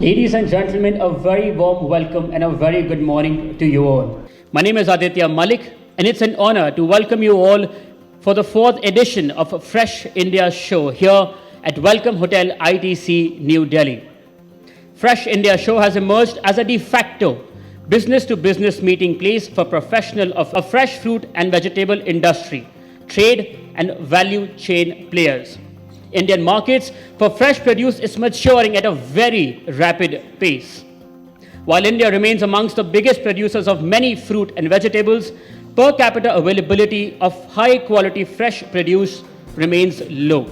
Ladies and gentlemen, a very warm welcome and a very good morning to you all. My name is Aditya Malik, and it's an honor to welcome you all for the 4th edition of Fresh India Show here at Welcome Hotel ITC, New Delhi. Fresh India Show has emerged as a de facto business-to-business meeting place for professionals of a fresh fruit and vegetable industry, trade and value chain players. Indian markets for fresh produce is maturing at a very rapid pace. While India remains amongst the biggest producers of many fruit and vegetables, per capita availability of high-quality fresh produce remains low.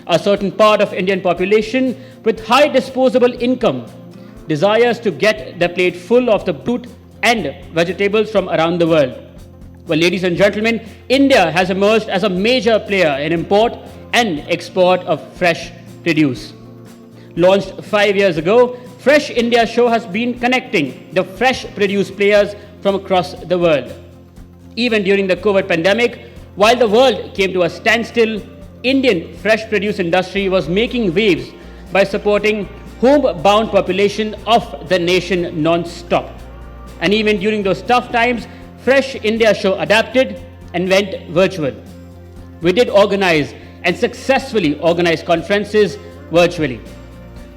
A certain part of Indian population with high disposable income desires to get their plate full of the fruit and vegetables from around the world. Well, ladies and gentlemen, India has emerged as a major player in import and export of fresh produce. Launched 5 years ago, Fresh India Show has been connecting the fresh produce players from across the world. Even during the COVID pandemic, while the world came to a standstill, Indian fresh produce industry was making waves by supporting homebound population of the nation non-stop. And even during those tough times, Fresh India Show adapted and went virtual. We did organize and successfully organized conferences virtually.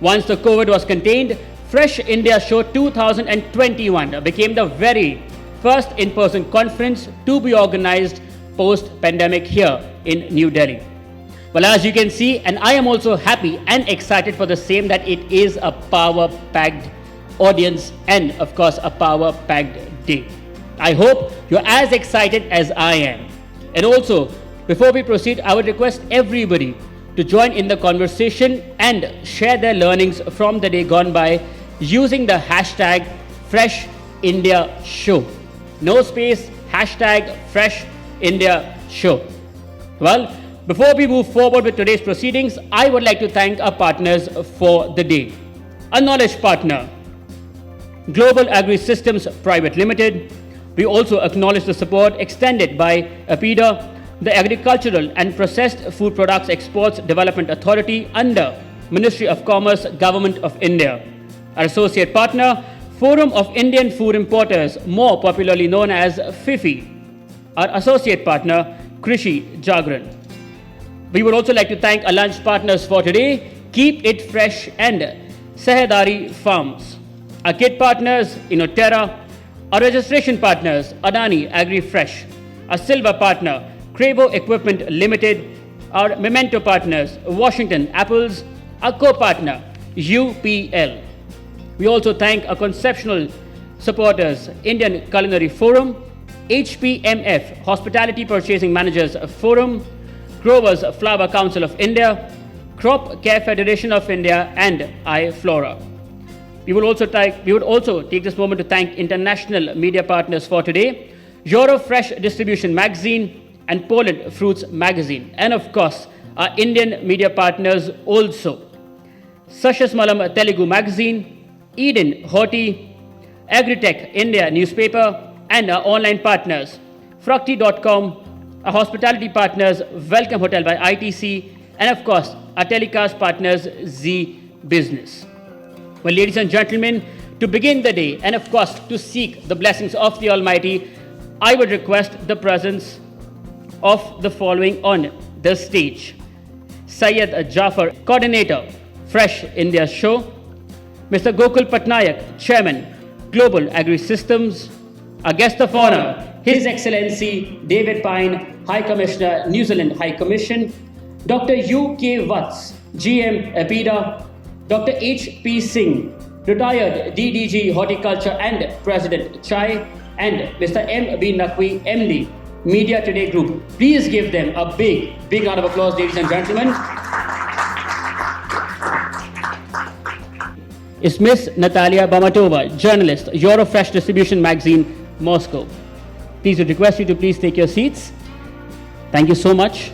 Once the COVID was contained, Fresh India Show 2021 became the very first in-person conference to be organized post-pandemic here in New Delhi. Well, as you can see, and I am also happy and excited for the same, that it is a power-packed audience and of course a power-packed day. I hope you're as excited as I am. And also, before we proceed, I would request everybody to join in the conversation and share their learnings from the day gone by using the hashtag Fresh India Show. No space, hashtag Fresh India Show. Well, before we move forward with today's proceedings, I would like to thank our partners for the day. A knowledge partner, Global Agri Systems Private Limited. We also acknowledge the support extended by APIDA, the Agricultural and Processed Food Products Exports Development Authority under Ministry of Commerce, Government of India. Our associate partner, Forum of Indian Food Importers, more popularly known as FIFI. Our associate partner, Krishi Jagran. We would also like to thank our lunch partners for today, Keep It Fresh and Sahedari Farms. Our kit partners, Innoterra. Our registration partners, Adani Agri Fresh. Our silver partner, Cravo Equipment Limited. Our memento partners, Washington Apples. Our co-partner, UPL. We also thank our conceptual supporters, Indian Culinary Forum, HPMF, Hospitality Purchasing Managers Forum, Growers Flower Council of India, Crop Care Federation of India, and iFlora. We would also take this moment to thank international media partners for today, Eurofresh Distribution Magazine and Poland Fruits Magazine, and of course, our Indian media partners also, Sashasmalam Telugu Magazine, Eden Hoti, Agritech India newspaper, and our online partners, Fructi.com, our hospitality partners, Welcome Hotel by ITC, and of course, our telecast partners, Z Business. Well, ladies and gentlemen, to begin the day, and of course, to seek the blessings of the Almighty, I would request the presence of the following on the stage. Syed Jafar, Coordinator, Fresh India Show. Mr. Gokul Patnaik, Chairman, Global Agri Systems. Our guest of honor, His Excellency David Pine, High Commissioner, New Zealand High Commission. Dr. U.K. Watts, GM, APIDA. Dr. H.P. Singh, retired DDG Horticulture and President Chai. And Mr. M.B. Naqvi, MD, Media Today Group. Please give them a big round of applause, ladies and gentlemen. Is Miss Natalia Bamatova, journalist, Eurofresh Distribution Magazine, Moscow. Please would request you to please take your seats. Thank you so much.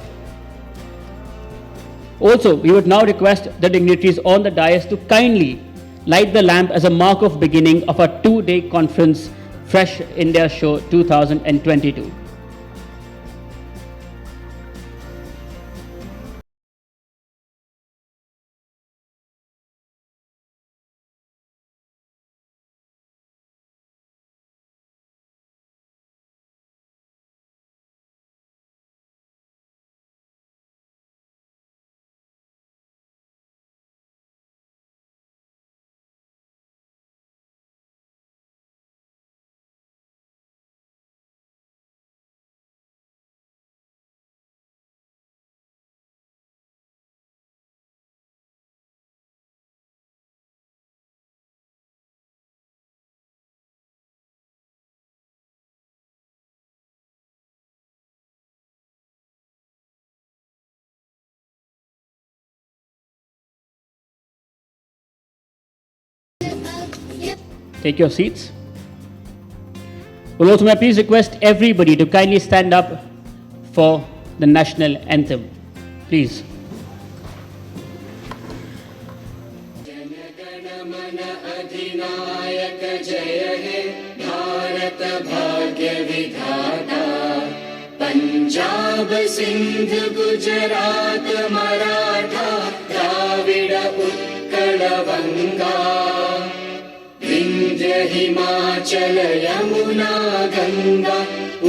Also, we would now request the dignitaries on the dais to kindly light the lamp as a mark of beginning of our 2-day conference, Fresh India Show 2022. take your seats. Will also may I please request everybody to kindly stand up for the national anthem. Please. Punjab Sindh Gujarat Maratha Dravid Utkal बंगा विंध्य हिमाचल यमुना गंगा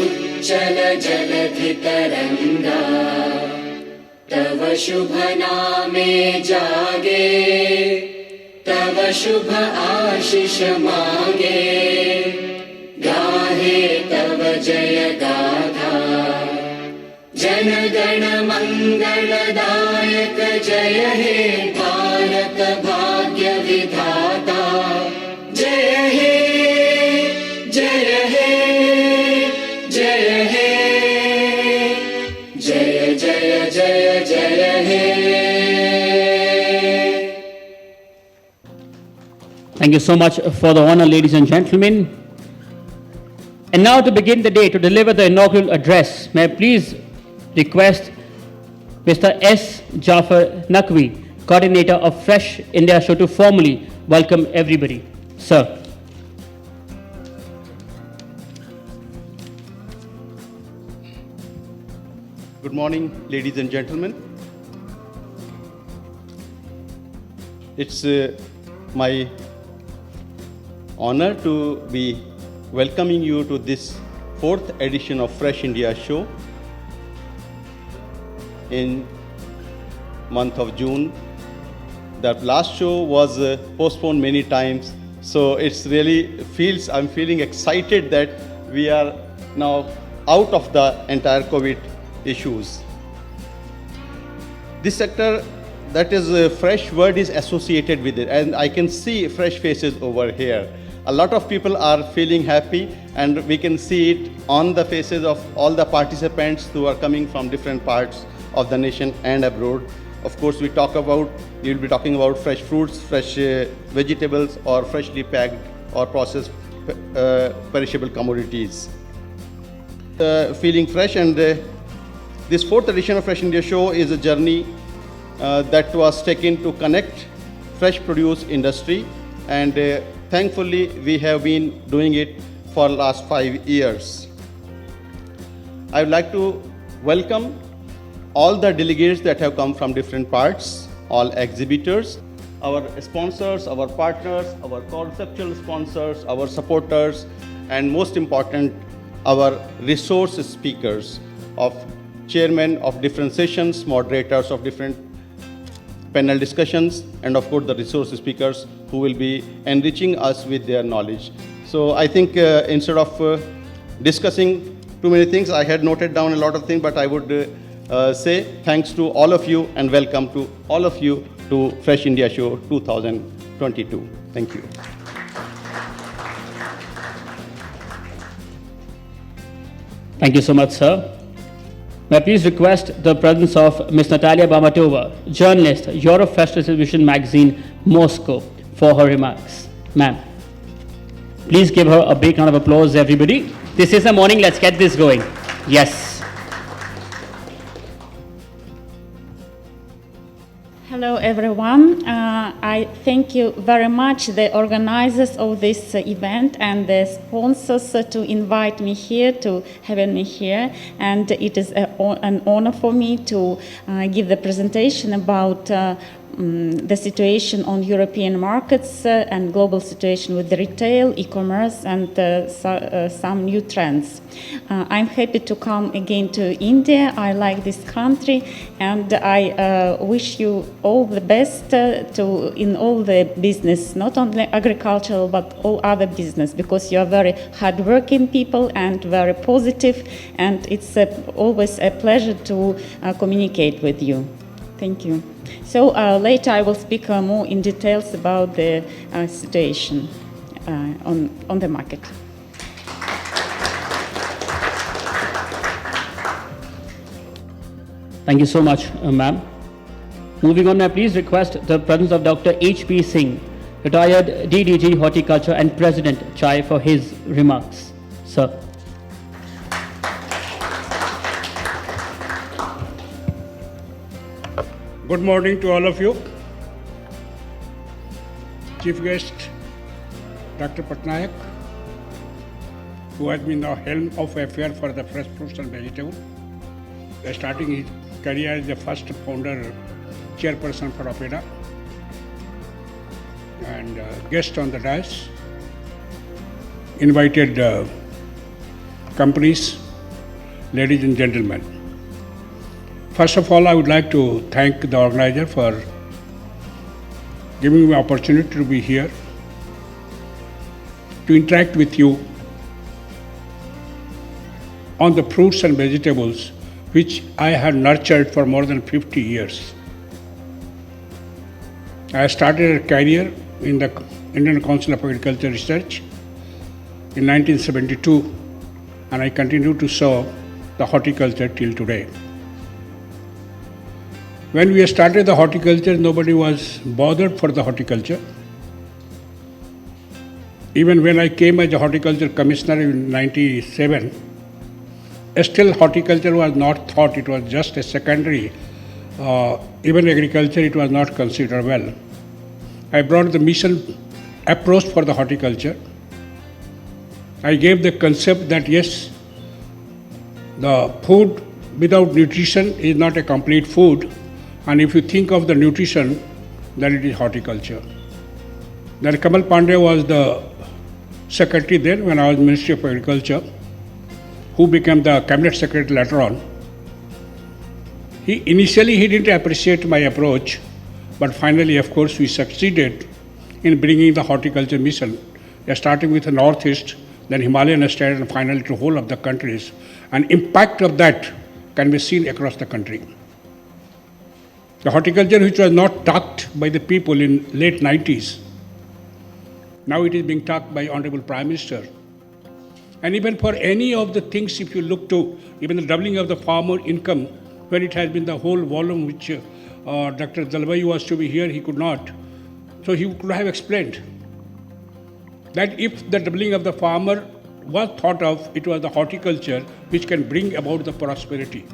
उच्चल जलधि तरंगा तव शुभ नामे जागे तव शुभ आशीष मांगे गाहे तव जय गाथा जन गण मंगलदायक जय हे भारत भाग्य विधाता जय हे जय हे जय हे जय जय जय जय हे. Thank you so much for the honor, ladies and gentlemen. And now to begin the day, to deliver the inaugural address, may I please request Mr. S. Jafar Naqvi, coordinator of Fresh India Show, to formally welcome everybody. Sir. Good morning, ladies and gentlemen. It's my honor to be welcoming you to this 4th edition of Fresh India Show in month of June. The last show was postponed many times, so it's really I'm feeling excited that we are now out of the entire COVID issues. This sector, that is fresh word is associated with it, and I can see fresh faces over here. A lot of people are feeling happy, and we can see it on the faces of all the participants who are coming from different parts of the nation and abroad. Of course, we'll be talking about fresh fruits, fresh vegetables, or freshly packed or processed perishable commodities. Feeling fresh, and this 4th edition of Fresh India Show is a journey that was taken to connect fresh produce industry, and thankfully we have been doing it for the last 5 years. I would like to welcome all the delegates that have come from different parts, all exhibitors, our sponsors, our partners, our conceptual sponsors, our supporters, and most important, our resource speakers, of chairmen of different sessions, moderators of different panel discussions, and of course the resource speakers who will be enriching us with their knowledge. So I think instead of discussing too many things, I had noted down a lot of things, but I would say thanks to all of you and welcome to all of you to Fresh India Show 2022. Thank you. Thank you so much, sir. May I please request the presence of Ms. Natalia Bamatova, journalist, Eurofest Distribution Magazine, Moscow, for her remarks. Ma'am, please give her a big round of applause, everybody. This is the morning, let's get this going. Yes. Hello everyone. I thank you very much, the organizers of this event and the sponsors, to invite me here, to having me here. And it is an honor for me to give the presentation about the situation on European markets and global situation with the retail, e-commerce, and some new trends. I'm happy to come again to India. I like this country, and I wish you all the best in all the business, not only agricultural but all other business, because you are very hardworking people and very positive, and it's always a pleasure to communicate with you. Thank you. So later I will speak more in details about the situation on the market. Thank you so much, ma'am. Moving on, may I please request the presence of Dr. H.P. Singh, retired DDG Horticulture and President Chai for his remarks. Sir. Good morning to all of you. Chief guest, Dr. Patnaik, who has been the helm of affair for the fresh fruits and vegetables, starting his career as the first founder, chairperson for APEDA, and guest on the dais, invited companies, ladies and gentlemen. First of all, I would like to thank the organizer for giving me the opportunity to be here, to interact with you on the fruits and vegetables which I have nurtured for more than 50 years. I started a career in the Indian Council of Agriculture Research in 1972, and I continue to serve the horticulture till today. When we started the horticulture, nobody was bothered for the horticulture. Even when I came as a horticulture commissioner in 97, still horticulture was not thought, it was just a secondary. Even agriculture, it was not considered well. I brought the mission approach for the horticulture. I gave the concept that yes, the food without nutrition is not a complete food. And if you think of the nutrition, then it is horticulture. Then Kamal Pandey was the secretary then when I was Ministry of Agriculture, who became the cabinet secretary later on. Initially he didn't appreciate my approach, but finally, of course, we succeeded in bringing the horticulture mission, starting with the Northeast, then Himalayan state, and finally to whole of the countries. And impact of that can be seen across the country. The horticulture which was not talked by the people in late 90s, now it is being talked by Honorable Prime Minister. And even for any of the things, if you look to even the doubling of the farmer income, when it has been the whole volume which Dr. Dalwai was to be here, he could not. So he could have explained that if the doubling of the farmer was thought of, it was the horticulture which can bring about the prosperity.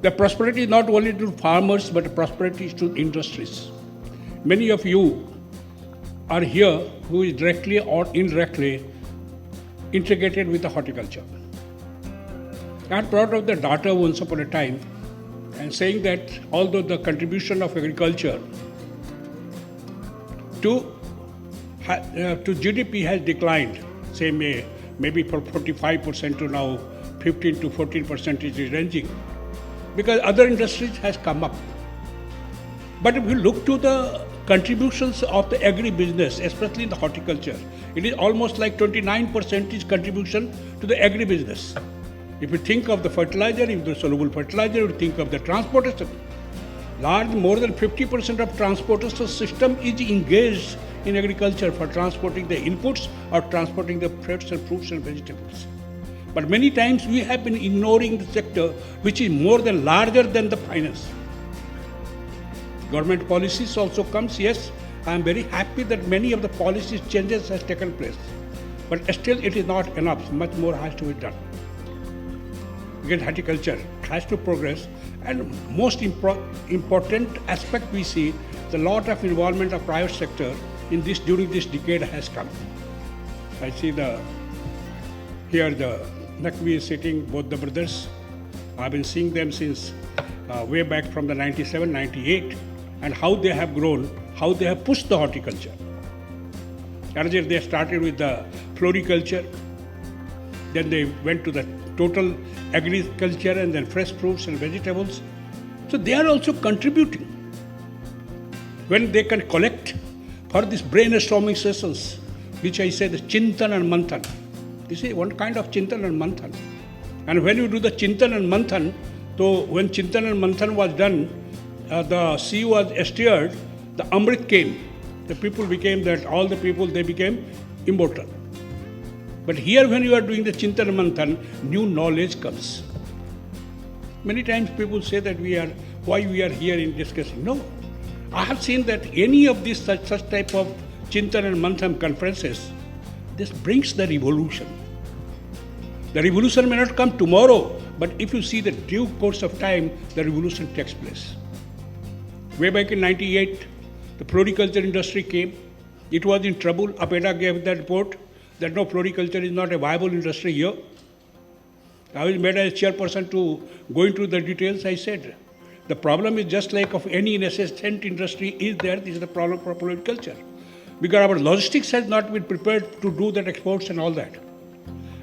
The prosperity is not only to farmers, but prosperity is to industries. Many of you are here who is directly or indirectly integrated with the horticulture. I had brought up the data once upon a time and saying that although the contribution of agriculture to GDP has declined, say maybe from 45% to now 15 to 14% is ranging, because other industries has come up. But if you look to the contributions of the agri-business, especially in the horticulture, it is almost like 29% is contribution to the agri-business. If you think of the fertilizer, if the soluble fertilizer, if you think of the transportation, more than 50% of transportation system is engaged in agriculture for transporting the inputs or transporting the fruits and vegetables. But many times we have been ignoring the sector which is more than larger than the finance. Government policies also comes, yes, I am very happy that many of the policy changes has taken place. But still it is not enough, much more has to be done. Because horticulture has to progress, and most important aspect we see, the lot of involvement of private sector in this during this decade has come. I see here the Nakvi is sitting, both the brothers. I've been seeing them since way back from the 97, 98, and how they have grown, how they have pushed the horticulture. Earlier they started with the floriculture, then they went to the total agriculture and then fresh fruits and vegetables. So they are also contributing. When they can collect for these brainstorming sessions, which I say the Chintan and Manthan. This is one kind of Chintan and Manthan. And when you do the Chintan and Manthan, so when Chintan and Manthan was done, the sea was stirred, the Amrit came. The people became that, all the people, they became immortal. But here when you are doing the Chintan and Manthan, new knowledge comes. Many times people say that why we are here in discussing. No, I have seen that any of these such type of Chintan and Manthan conferences, this brings the revolution. The revolution may not come tomorrow, but if you see the due course of time, the revolution takes place. Way back in 98, the floriculture industry came. It was in trouble. APEDA gave that report that no, floriculture is not a viable industry here. I was made as chairperson to go into the details. I said, the problem is just like of any nascent industry is there, this is the problem for floriculture. Because our logistics has not been prepared to do that exports and all that.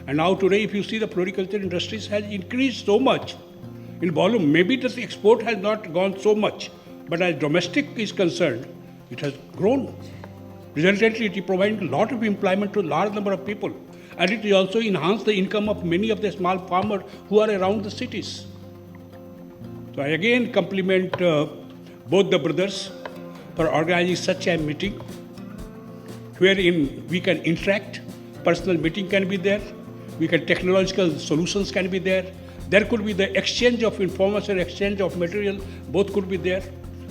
And now today, if you see the floriculture industries has increased so much in volume, maybe the export has not gone so much, but as domestic is concerned, it has grown. Resultantly, it is providing a lot of employment to a large number of people. And it will also enhance the income of many of the small farmers who are around the cities. So I again compliment both the brothers for organizing such a meeting wherein we can interact, personal meeting can be there, technological solutions can be there, there could be the exchange of information, exchange of material, both could be there.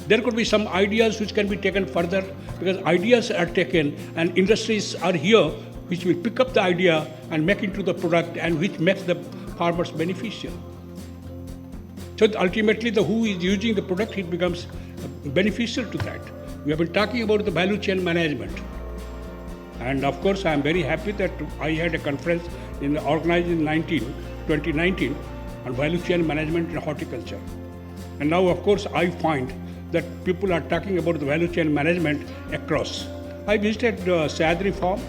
There could be some ideas which can be taken further because ideas are taken and industries are here which will pick up the idea and make into the product and which makes the farmers beneficial. So ultimately, who is using the product, it becomes beneficial to that. We have been talking about the value chain management. And of course, I am very happy that I had a conference organized in 2019 on value chain management in horticulture. And now, of course, I find that people are talking about the value chain management across. I visited Sayadri Farm.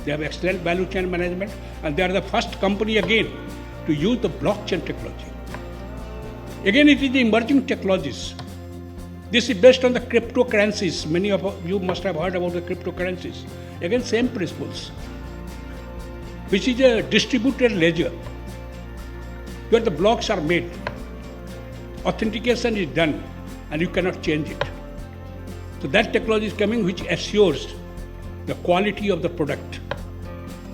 They have excellent value chain management, and they are the first company again to use the blockchain technology. Again, it is the emerging technologies. This is based on the cryptocurrencies. Many of you must have heard about the cryptocurrencies. Again, same principles, which is a distributed ledger where the blocks are made. Authentication is done and you cannot change it. So that technology is coming which assures the quality of the product,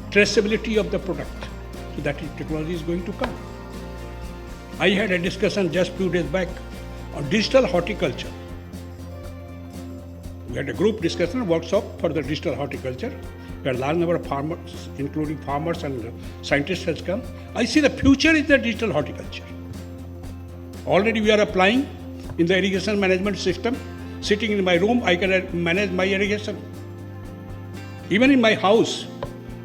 traceability of the product. So that technology is going to come. I had a discussion just few days back on digital horticulture. We had a group discussion workshop for the digital horticulture, where a large number of farmers, including farmers and scientists has come. I see the future is the digital horticulture. Already we are applying in the irrigation management system. Sitting in my room, I can manage my irrigation. Even in my house,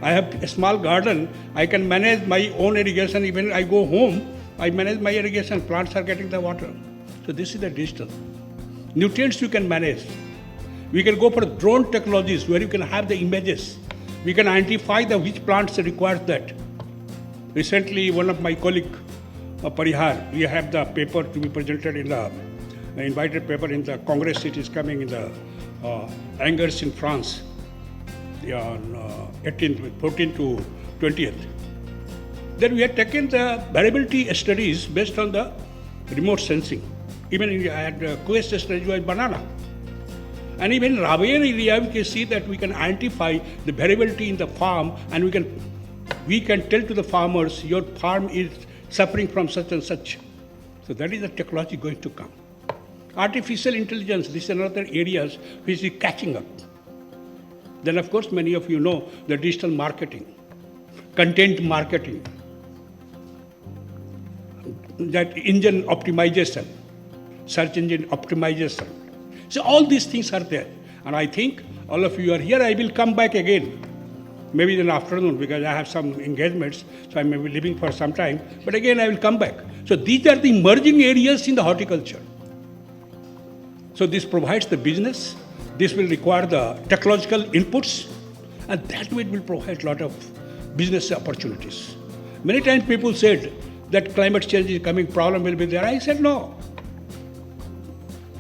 I have a small garden, I can manage my own irrigation. Even I go home, I manage my irrigation, plants are getting the water. So this is the digital. Nutrients you can manage. We can go for drone technologies where you can have the images. We can identify which plants require that. Recently, one of my colleagues, Parihar, we have the paper to be presented in the invited paper in the Congress. It is coming in the Angers in France on 14th to 20th. Then we had taken the variability studies based on the remote sensing. Even I had a quest study with banana. And even in Rabayan area, we can see that we can identify the variability in the farm and we can tell to the farmers, your farm is suffering from such and such. So that is the technology going to come. Artificial intelligence, this is another areas which is catching up. Then of course, many of you know the digital marketing, content marketing, that engine optimization, search engine optimization. So all these things are there. And I think all of you are here. I will come back again, maybe in the afternoon because I have some engagements. So I may be leaving for some time. But again, I will come back. So these are the emerging areas in the horticulture. So this provides the business. This will require the technological inputs. And that way it will provide a lot of business opportunities. Many times people said that climate change is coming, problem will be there. I said no.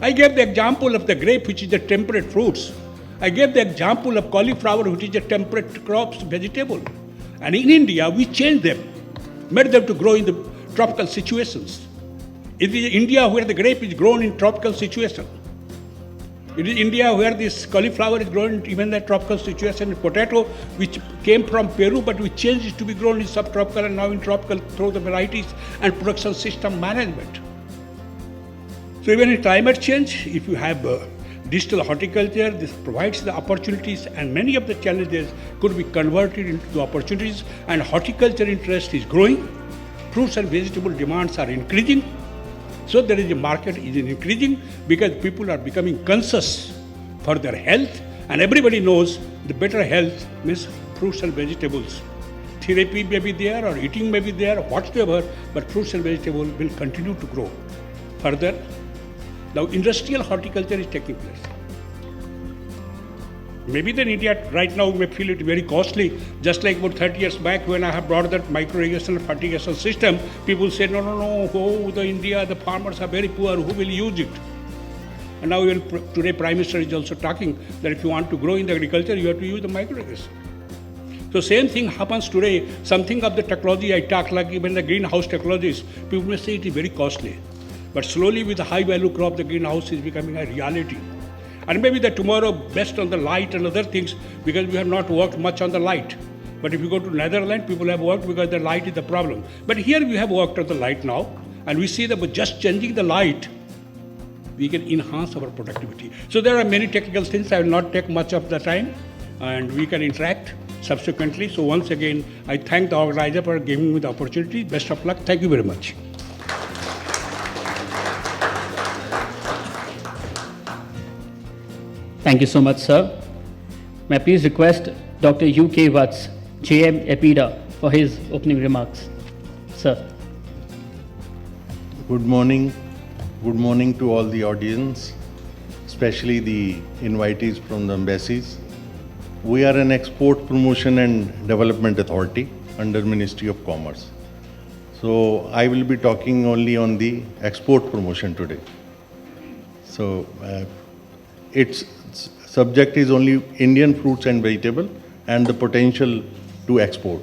I gave the example of the grape, which is the temperate fruits. I gave the example of cauliflower, which is a temperate crops, vegetable. And in India, we changed them, made them to grow in the tropical situations. It is India where the grape is grown in tropical situation. It is India where this cauliflower is grown even in the tropical situation. Potato, which came from Peru, but we changed it to be grown in subtropical and now in tropical through the varieties and production system management. So even in climate change, if you have digital horticulture. This provides the opportunities, and many of the challenges could be converted into opportunities, and horticulture interest is growing. Fruits and vegetable demands are increasing. So there is a market is increasing because people are becoming conscious for their health, and everybody knows the better health means fruits and vegetables. Therapy may be there or eating may be there, whatever, but fruits and vegetables will continue to grow. Further, now industrial horticulture is taking place. Maybe in India right now may feel it very costly, just like about 30 years back when I have brought that micro-irrigation and fertigation system, people said, no, the India, the farmers are very poor, who will use it? And now even today Prime Minister is also talking that if you want to grow in the agriculture, you have to use the micro-irrigation. So same thing happens today. Something of the technology I talk, like even the greenhouse technologies, people may say it is very costly. But slowly with the high value crop, the greenhouse is becoming a reality. And maybe that tomorrow based on the light and other things, because we have not worked much on the light. But if you go to Netherlands, people have worked because the light is the problem. But here we have worked on the light now, and we see that by just changing the light, we can enhance our productivity. So there are many technical things. I will not take much of the time, and we can interact subsequently. So once again, I thank the organizer for giving me the opportunity. Best of luck. Thank you very much. Thank you so much, sir. May I please request Dr. U.K. Watts, JM EPIDA, for his opening remarks. Sir. Good morning. Good morning to all the audience, especially the invitees from the embassies. We are an export promotion and development authority under Ministry of Commerce. So I will be talking only on the export promotion today. So its subject is only Indian fruits and vegetable and the potential to export.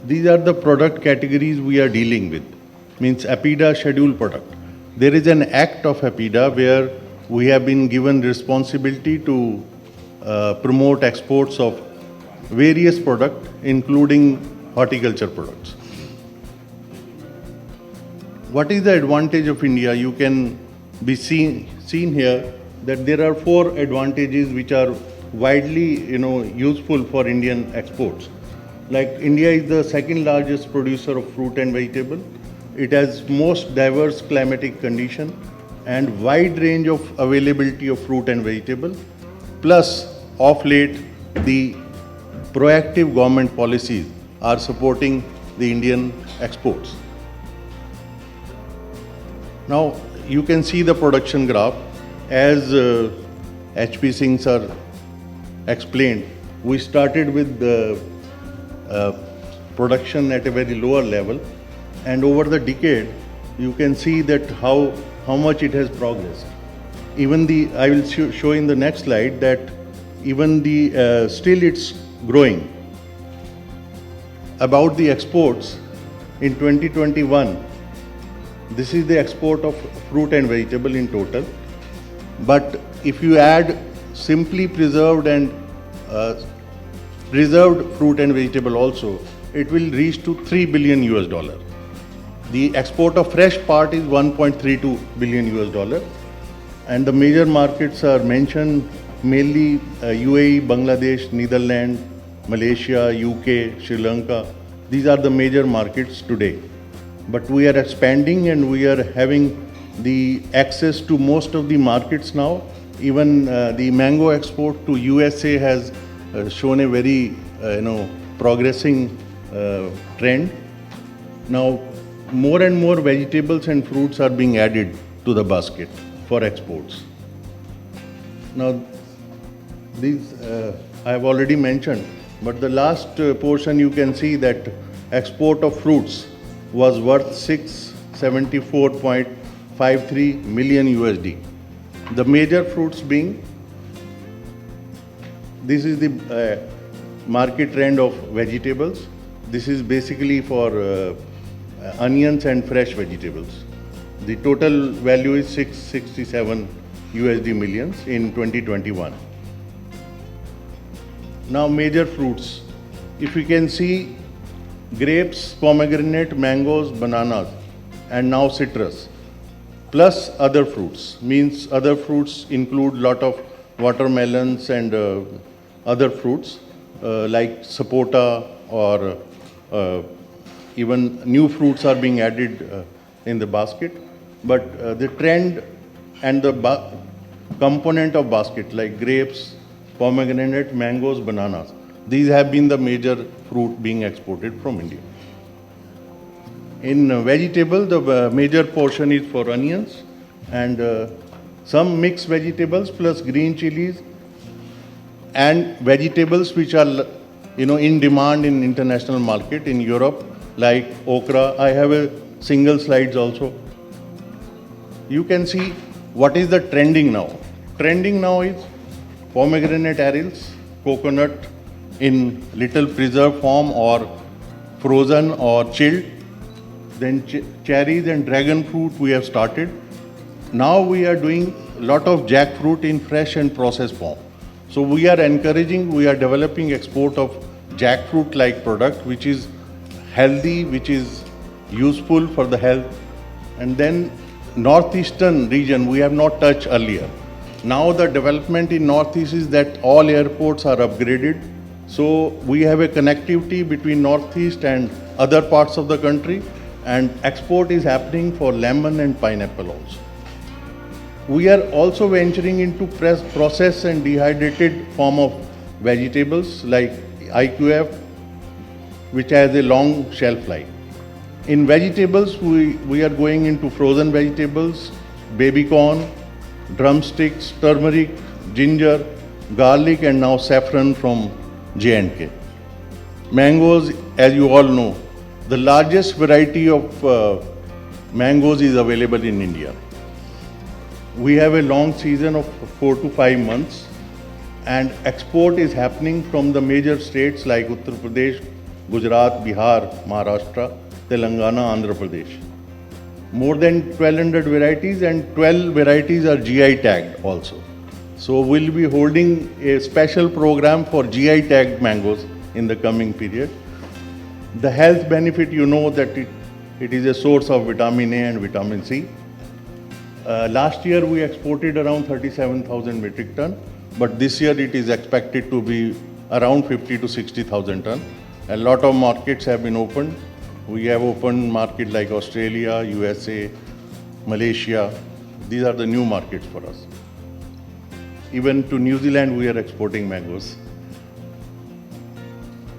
These are the product categories we are dealing with. Means EPIDA scheduled product. There is an act of EPIDA where we have been given responsibility to promote exports of various products, including horticulture products. What is the advantage of India? You can be seen here that there are 4 advantages which are widely useful for Indian exports. Like India is the second largest producer of fruit and vegetable. It has most diverse climatic condition and wide range of availability of fruit and vegetable. Plus, of late, the proactive government policies are supporting the Indian exports. Now, you can see the production graph. As H.P. Singh sir explained, we started with the production at a very lower level, and over the decade you can see that how much it has progressed. Even I will show in the next slide that even still it's growing. About the exports, in 2021, this is the export of fruit and vegetable in total. But if you add simply preserved and preserved fruit and vegetable also, it will reach to $3 billion. The export of fresh part is $1.32 billion. And the major markets are mentioned mainly UAE, Bangladesh, Netherlands, Malaysia, UK, Sri Lanka. These are the major markets today. But we are expanding and we are having the access to most of the markets now. Even the mango export to USA has shown a very progressing trend. Now more and more vegetables and fruits are being added to the basket for exports. Now these I have already mentioned, but the last portion you can see that export of fruits was worth $674.53 million USD. The major fruits being, this is the market trend of vegetables. This is basically for onions and fresh vegetables. The total value is 667 USD millions in 2021. Now major fruits. If you can see, grapes, pomegranate, mangoes, bananas, and now citrus, plus other fruits. Means other fruits include lot of watermelons and other fruits like sapota or even new fruits are being added in the basket. But the trend and the component of basket like grapes, pomegranate, mangoes, bananas, these have been the major fruit being exported from India. In vegetable, the major portion is for onions and some mixed vegetables plus green chilies and vegetables which are in demand in international market in Europe like okra. I have a single slides also. You can see what is the trending now. Trending now is pomegranate arils, coconut in little preserved form or frozen or chilled. Then cherries and dragon fruit we have started. Now we are doing a lot of jackfruit in fresh and processed form. So we are developing export of jackfruit like product which is healthy, which is useful for the health. And then northeastern region we have not touched earlier. Now the development in northeast is that all airports are upgraded. So we have a connectivity between northeast and other parts of the country, and export is happening for lemon and pineapple also. We are also venturing into processed and dehydrated form of vegetables like IQF, which has a long shelf life. In vegetables, we are going into frozen vegetables, baby corn, drumsticks, turmeric, ginger, garlic, and now saffron from J&K. Mangoes, as you all know, the largest variety of mangoes is available in India. We have a long season of 4 to 5 months, and export is happening from the major states like Uttar Pradesh, Gujarat, Bihar, Maharashtra, Telangana, Andhra Pradesh. More than 1200 varieties, and 12 varieties are GI tagged also. So we'll be holding a special program for GI tagged mangoes in the coming period. The health benefit, that it is a source of vitamin A and vitamin C. Last year we exported around 37,000 metric ton, but this year it is expected to be around 50 to 60,000 ton. A lot of markets have been opened. We have opened markets like Australia, USA, Malaysia. These are the new markets for us. Even to New Zealand we are exporting mangoes.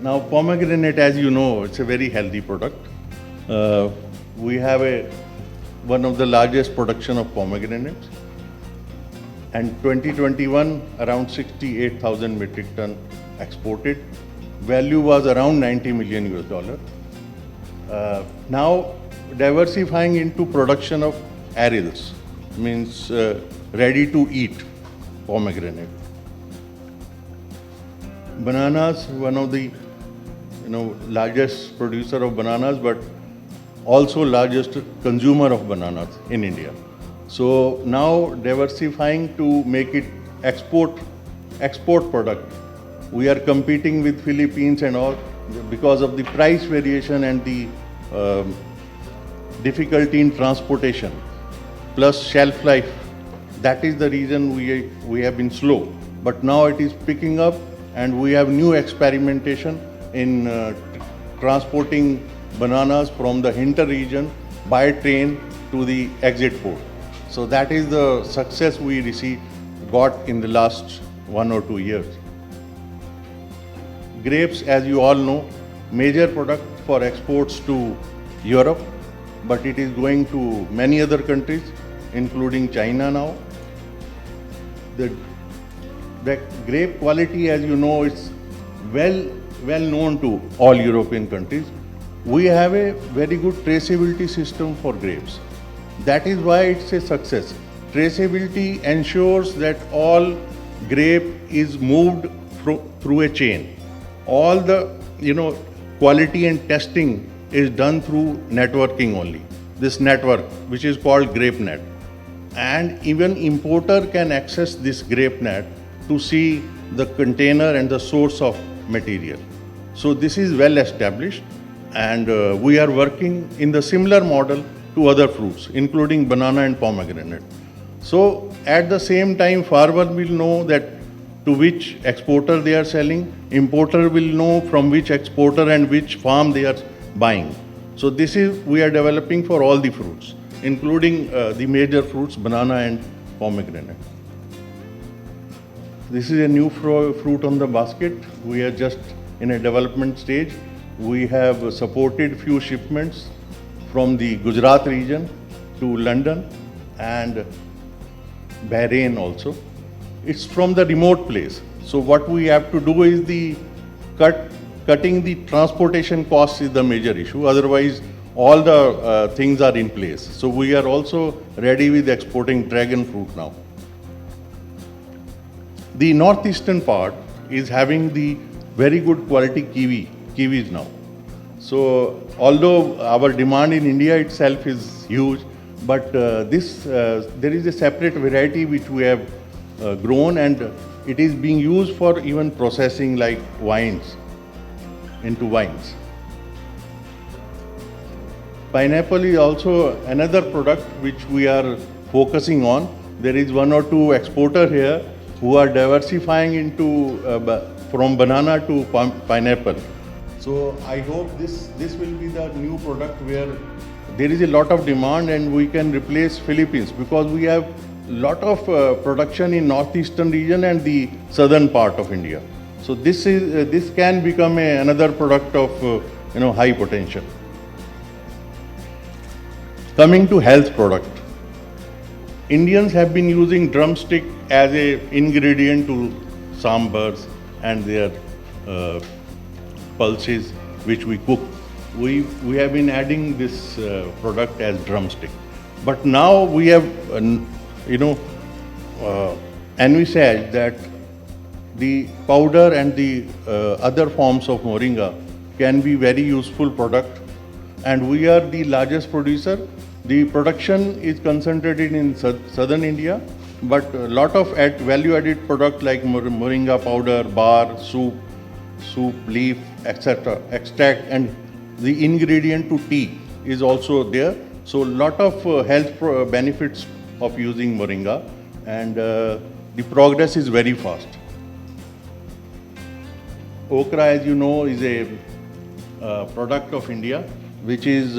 Now pomegranate, as you know, it's a very healthy product. We have one of the largest production of pomegranates. And 2021, around 68,000 metric ton exported. Value was around $90 million. Now diversifying into production of arils, means ready to eat pomegranate. Bananas, one of the largest producer of bananas, but also largest consumer of bananas in India. So now diversifying to make it export product. We are competing with Philippines and all because of the price variation and the difficulty in transportation plus shelf life. That is the reason we have been slow. But now it is picking up, and we have new experimentation in transporting bananas from the hinter region by train to the exit port. So that is the success we got in the last 1 or 2 years. Grapes, as you all know, major product for exports to Europe, but it is going to many other countries, including China now. The grape quality, as you know, is well known to all European countries. We have a very good traceability system for grapes. That is why it's a success. Traceability ensures that all grape is moved through a chain. All the quality and testing is done through networking only. This network, which is called GrapeNet, and even importer can access this GrapeNet to see the container and the source of material. So this is well established, And we are working in the similar model to other fruits, including banana and pomegranate. So at the same time, farmer will know that to which exporter they are selling, importer will know from which exporter and which farm they are buying. So this is, we are developing for all the fruits, including the major fruits, banana and pomegranate. This is a new fruit on the basket. We are just in a development stage. We have supported few shipments from the Gujarat region to London and Bahrain also. It's from the remote place. So what we have to do is cutting the transportation costs is the major issue. Otherwise, all the things are in place. So we are also ready with exporting dragon fruit now. The northeastern part is having the very good quality kiwis now. So although our demand in India itself is huge, but there is a separate variety which we have grown, and it is being used for even processing like wines, into wines. Pineapple is also another product which we are focusing on. There is one or two exporter here who are diversifying into from banana to pineapple. So I hope this will be the new product where there is a lot of demand and we can replace Philippines, because we have lot of production in northeastern region and the southern part of India. So this can become another product of high potential. Coming to health product, Indians have been using drumstick as a ingredient to sambars and their pulses which we cook. We have been adding this product as drumstick, but now we have envisaged that the powder and the other forms of moringa can be very useful product, and we are the largest producer. The production is concentrated in southern India, but a lot of value-added product like moringa powder, bar, soup leaf, etc., extract, and the ingredient to tea is also there. So lot of health benefits of using moringa, and the progress is very fast. Okra, as you know, is a product of India, which is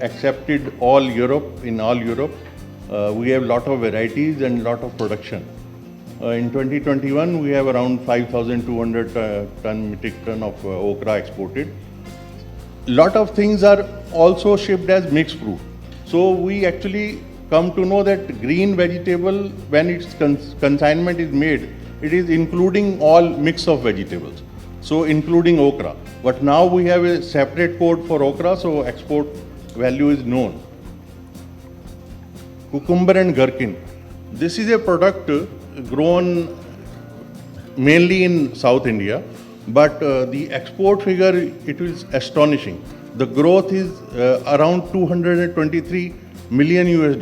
accepted in all Europe. We have lot of varieties and lot of production. In 2021, we have around 5,200 metric ton of okra exported. Lot of things are also shipped as mixed fruit. So we actually come to know that green vegetable, when its consignment is made, it is including all mix of vegetables. So including okra. But now we have a separate code for okra, so export value is known. Cucumber and gherkin. This is a product grown mainly in South India, but the export figure, it is astonishing. The growth is around $223 million US.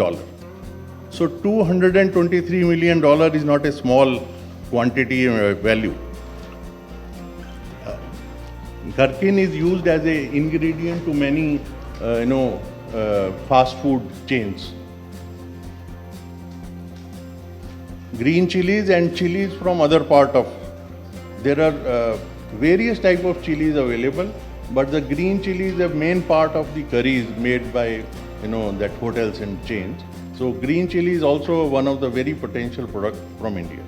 So $223 million is not a small quantity value. Gherkin is used as an ingredient to many, fast food chains. Green chilies and chilies from other part of. There are various type of chilies available, but the green chili is the main part of the curries made by, that hotels and chains. So green chili is also one of the very potential product from India.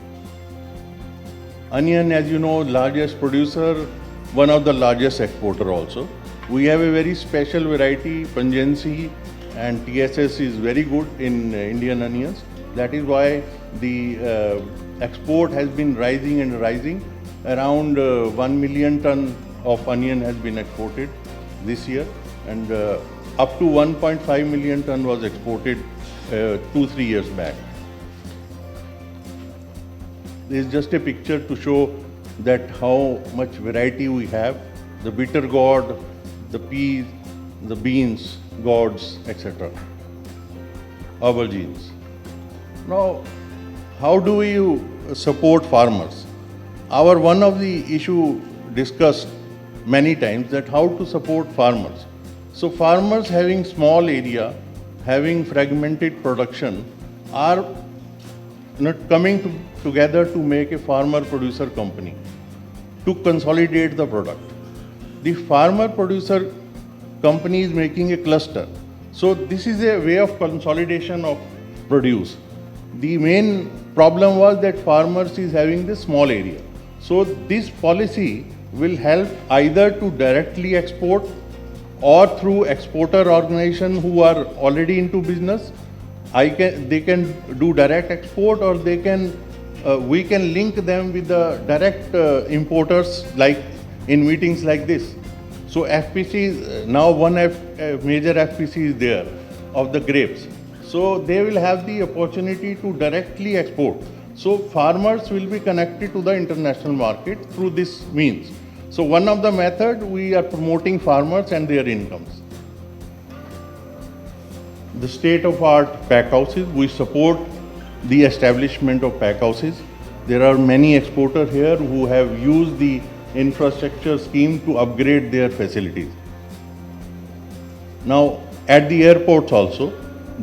Onion, as you know, largest producer, one of the largest exporter also. We have a very special variety, pungency and TSS is very good in Indian onions. That is why the export has been rising and rising. Around 1 million ton of onion has been exported this year, and up to 1.5 million ton was exported 2-3 years back. This is just a picture to show that how much variety we have. The bitter gourd, the peas, the beans, gourds, etc. Aubergines. Now, how do we support farmers? One of the issue discussed many times that how to support farmers. So farmers having small area, having fragmented production are not coming together to make a farmer-producer company to consolidate the product. The farmer-producer company is making a cluster. So this is a way of consolidation of produce. The main problem was that farmers is having this small area. So this policy will help either to directly export or through exporter organization who are already into business. They can do direct export, or they can we can link them with the direct importers, like in meetings like this. So FPC, now one major FPC is there of the grapes. So they will have the opportunity to directly export. So farmers will be connected to the international market through this means. So one of the method, we are promoting farmers and their incomes. The state-of-art pack houses, we support the establishment of pack houses. There are many exporters here who have used the infrastructure scheme to upgrade their facilities. Now, at the airports also,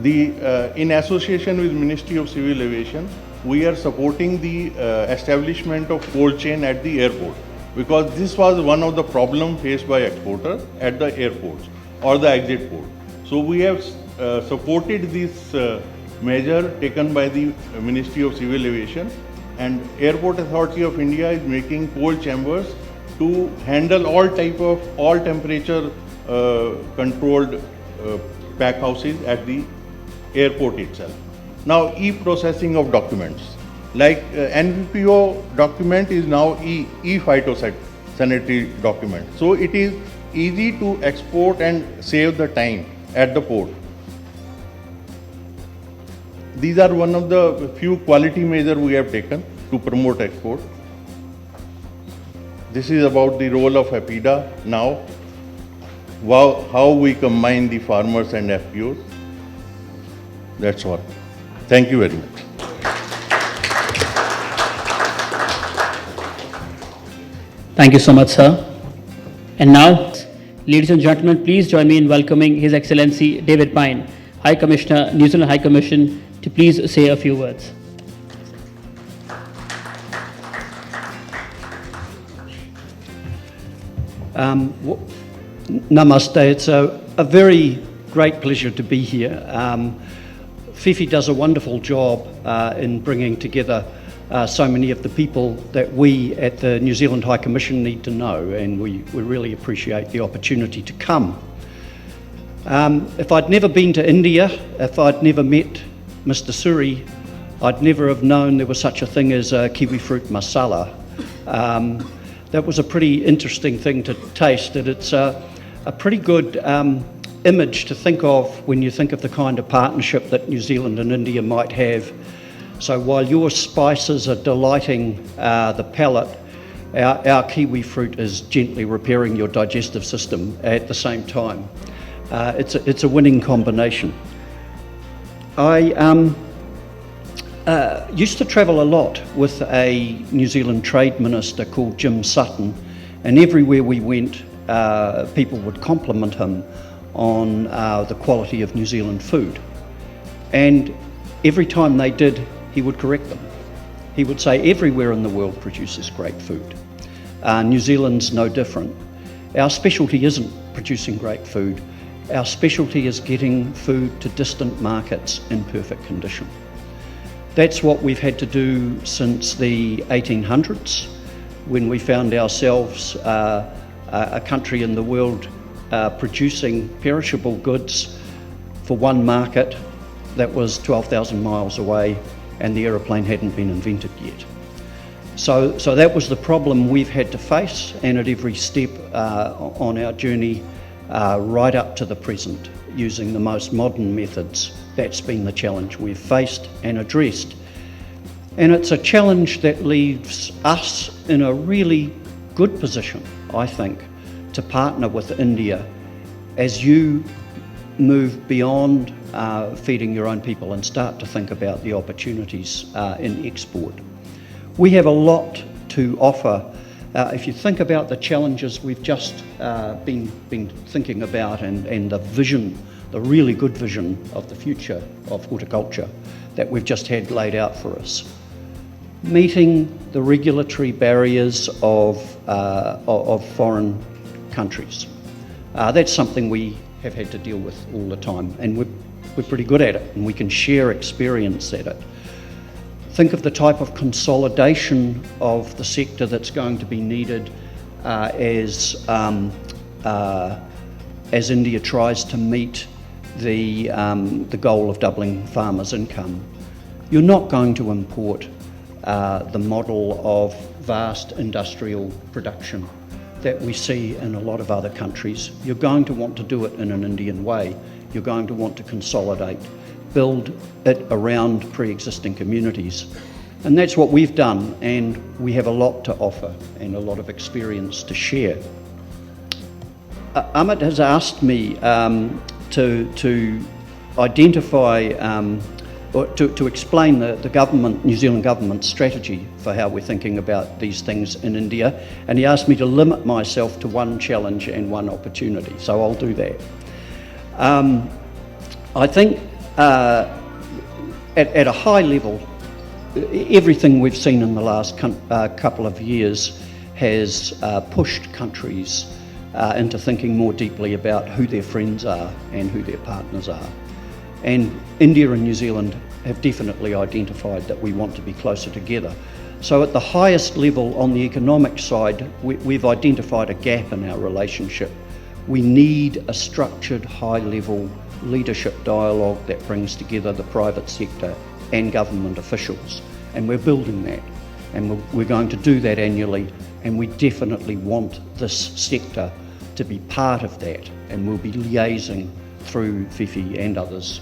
in association with Ministry of Civil Aviation, we are supporting the establishment of cold chain at the airport, because this was one of the problems faced by exporters at the airports or the exit port. So we have supported this measure taken by the Ministry of Civil Aviation, and Airport Authority of India is making cold chambers to handle all temperature controlled pack houses at the airport itself. Now, e-processing of documents, like NPPO document is now e-phytosanitary document. So it is easy to export and save the time at the port. These are one of the few quality measures we have taken to promote export. This is about the role of APIDA now, how we combine the farmers and FPOs. That's all. Thank you very much. Thank you so much, sir. And now, ladies and gentlemen, please join me in welcoming His Excellency David Pine, High Commissioner, New Zealand High Commission, to please say a few words. Namaste. It's a very great pleasure to be here. Fifi does a wonderful job in bringing together so many of the people that we at the New Zealand High Commission need to know, and we really appreciate the opportunity to come. If I'd never been to India, if I'd never met Mr. Suri, I'd never have known there was such a thing as kiwi fruit masala. That was a pretty interesting thing to taste, and it's a pretty good image to think of when you think of the kind of partnership that New Zealand and India might have. So while your spices are delighting the palate, our kiwi fruit is gently repairing your digestive system at the same time. It's a winning combination. I used to travel a lot with a New Zealand trade minister called Jim Sutton, and everywhere we went, people would compliment him on the quality of New Zealand food. And every time they did, he would correct them. He would say, everywhere in the world produces great food. New Zealand's no different. Our specialty isn't producing great food. Our specialty is getting food to distant markets in perfect condition. That's what we've had to do since the 1800s, when we found ourselves a country in the world producing perishable goods for one market that was 12,000 miles away, and the aeroplane hadn't been invented yet. So that was the problem we've had to face, and at every step on our journey right up to the present, using the most modern methods, that's been the challenge we've faced and addressed. And it's a challenge that leaves us in a really good position, I think, to partner with India as you move beyond feeding your own people and start to think about the opportunities in export. We have a lot to offer If you think about the challenges we've just been thinking about and the vision, the really good vision of the future of horticulture that we've just had laid out for us, meeting the regulatory barriers of foreign countries. That's something we have had to deal with all the time, and we're pretty good at it, and we can share experience at it. Think of the type of consolidation of the sector that's going to be needed as India tries to meet the goal of doubling farmers' income. You're not going to import the model of vast industrial production that we see in a lot of other countries. You're going to want to do it in an Indian way. You're going to want to consolidate, build it around pre-existing communities. And that's what we've done, and we have a lot to offer and a lot of experience to share. Amit has asked me to identify or to explain the government, New Zealand government strategy for how we're thinking about these things in India, and he asked me to limit myself to one challenge and one opportunity, so I'll do that. I think at a high level, everything we've seen in the last couple of years has pushed countries into thinking more deeply about who their friends are and who their partners are. And India and New Zealand have definitely identified that we want to be closer together. So at the highest level on the economic side, we've identified a gap in our relationship. We need a structured high-level leadership dialogue that brings together the private sector and government officials. And we're building that. And we're going to do that annually. And we definitely want this sector to be part of that. And we'll be liaising through Fifi and others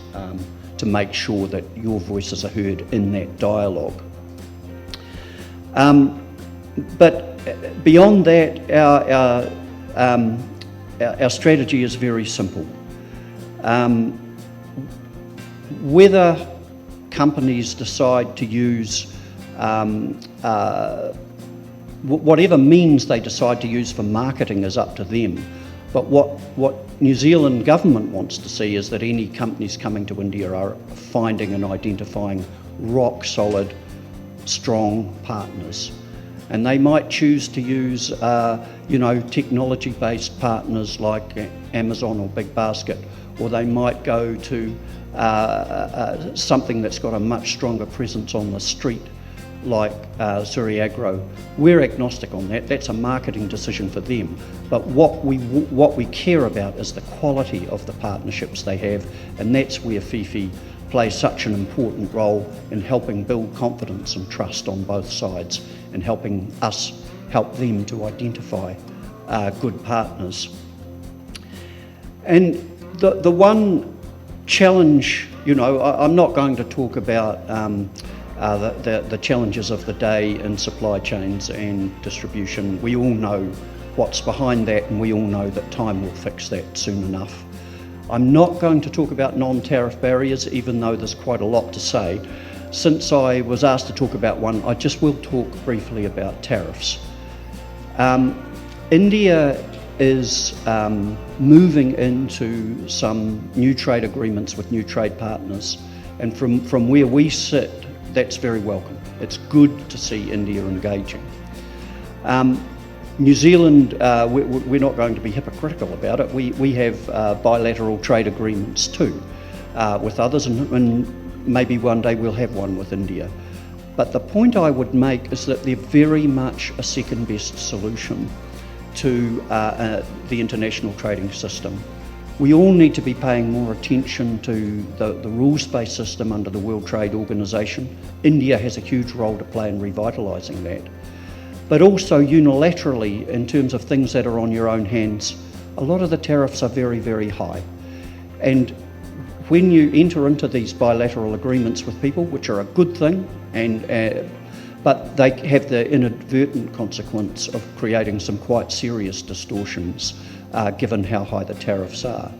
to make sure that your voices are heard in that dialogue. But beyond that, our strategy is very simple. Whether companies decide to use whatever means they decide to use for marketing is up to them. But what New Zealand government wants to see is that any companies coming to India are finding and identifying rock solid, strong partners. And they might choose to use technology-based partners like Amazon or Big Basket, or they might go to something that's got a much stronger presence on the street like Surrey Agro. We're agnostic on that. That's a marketing decision for them. But what we care about is the quality of the partnerships they have, and that's where Fifi plays such an important role in helping build confidence and trust on both sides, and helping us help them to identify good partners. And the one challenge, I'm not going to talk about the challenges of the day in supply chains and distribution. We all know what's behind that, and we all know that time will fix that soon enough. I'm not going to talk about non-tariff barriers, even though there's quite a lot to say. Since I was asked to talk about one, I just will talk briefly about tariffs. India is moving into some new trade agreements with new trade partners, and from where we sit, that's very welcome. It's good to see India engaging. New Zealand, we're not going to be hypocritical about it. We have bilateral trade agreements too with others, and maybe one day we'll have one with India. But the point I would make is that they're very much a second-best solution to the international trading system. We all need to be paying more attention to the rules-based system under the World Trade Organization. India has a huge role to play in revitalising that. But also unilaterally, in terms of things that are on your own hands, a lot of the tariffs are very, very high. And when you enter into these bilateral agreements with people, which are a good thing, but they have the inadvertent consequence of creating some quite serious distortions given how high the tariffs are.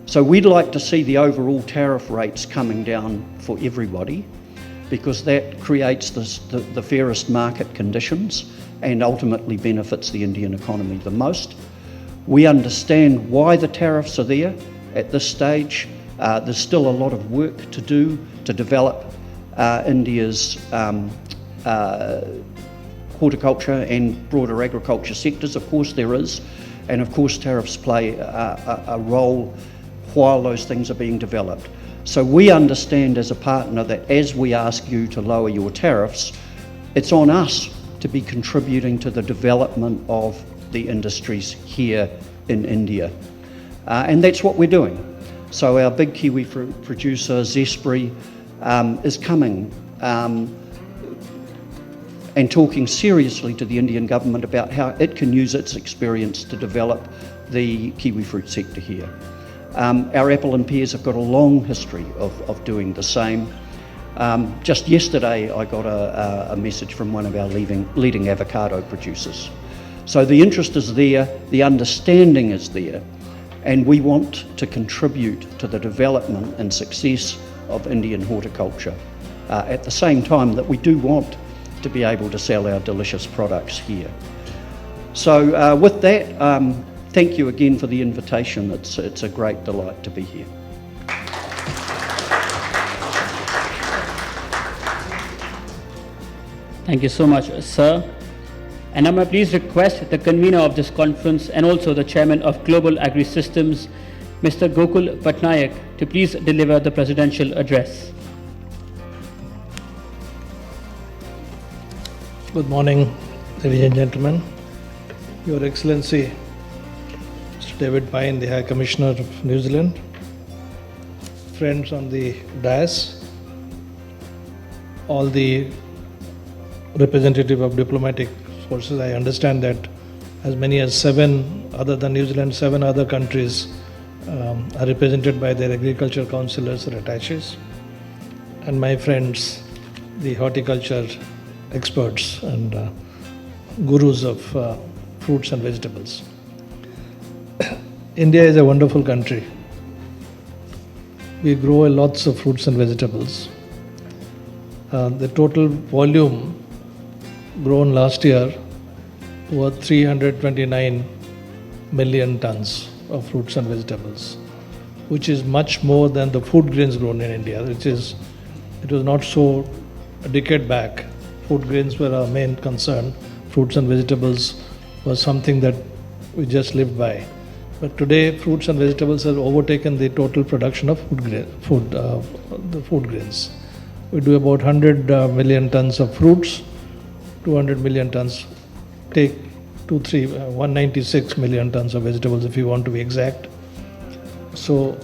So we'd like to see the overall tariff rates coming down for everybody, because that creates the fairest market conditions, and ultimately benefits the Indian economy the most. We understand why the tariffs are there at this stage. There's still a lot of work to do to develop India's horticulture and broader agriculture sectors. Of course there is, and of course tariffs play a role while those things are being developed. So we understand as a partner that as we ask you to lower your tariffs, it's on us to be contributing to the development of the industries here in India. And that's what we're doing. So our big Kiwi fruit producer, Zespri, is coming and talking seriously to the Indian government about how it can use its experience to develop the kiwi fruit sector here. Our apple and pears have got a long history of doing the same. Just yesterday I got a message from one of our leading avocado producers. So the interest is there, the understanding is there, and we want to contribute to the development and success of Indian horticulture at the same time that we do want to be able to sell our delicious products here. So with that, thank you again for the invitation. It's a great delight to be here. Thank you so much, sir. And now may I please request the convener of this conference and also the chairman of Global Agri Systems, Mr. Gokul Patnaik, to please deliver the presidential address. Good morning, ladies and gentlemen. Your Excellency, Mr. David Pine, the High Commissioner of New Zealand, friends on the dais, all the representative of diplomatic forces. I understand that as many as 7, other than New Zealand, 7 other countries are represented by their agriculture councillors or attaches, and my friends, the horticulture experts and gurus of fruits and vegetables. India is a wonderful country. We grow lots of fruits and vegetables. The total volume grown last year was 329 million tons of fruits and vegetables, which is much more than the food grains grown in India. It was not so a decade back. Food grains were our main concern. Fruits and vegetables was something that we just lived by. But today, fruits and vegetables have overtaken the total production of the food grains. We do about 100 million tons of fruits, 200 million tons, 196 million tons of vegetables if you want to be exact. So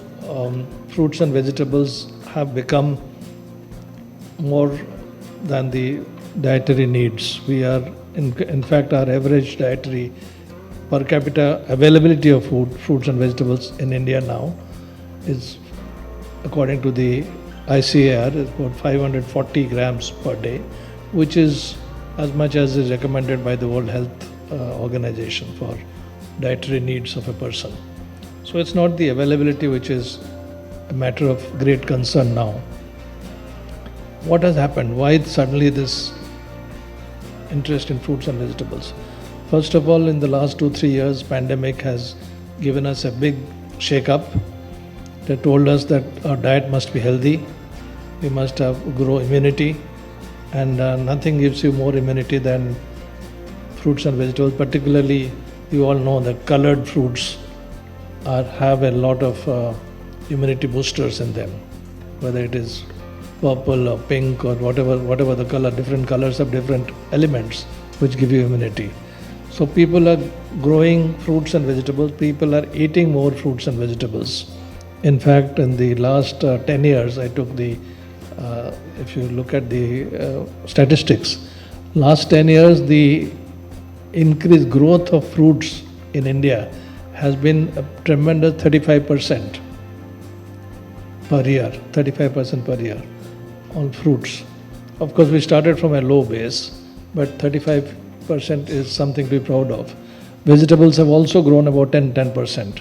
fruits and vegetables have become more than the dietary needs. We are, in fact, our average dietary per capita availability of fruits and vegetables in India now is, according to the ICAR, is about 540 grams per day, which is as much as is recommended by the World Health Organization for dietary needs of a person. So it's not the availability which is a matter of great concern now. What has happened? Why suddenly this interest in fruits and vegetables? First of all, in the last 2-3 years, pandemic has given us a big shake-up. They told us that our diet must be healthy, we must grow immunity, and nothing gives you more immunity than fruits and vegetables. Particularly, you all know that colored fruits have a lot of immunity boosters in them, whether it is purple or pink or whatever the color. Different colors have different elements which give you immunity. So people are growing fruits and vegetables. People are eating more fruits and vegetables. In fact, in the last 10 years, I took if you look at the statistics, last 10 years, the increased growth of fruits in India has been a tremendous 35% per year, 35% per year on fruits. Of course, we started from a low base, but 35% is something to be proud of. Vegetables have also grown about 10%.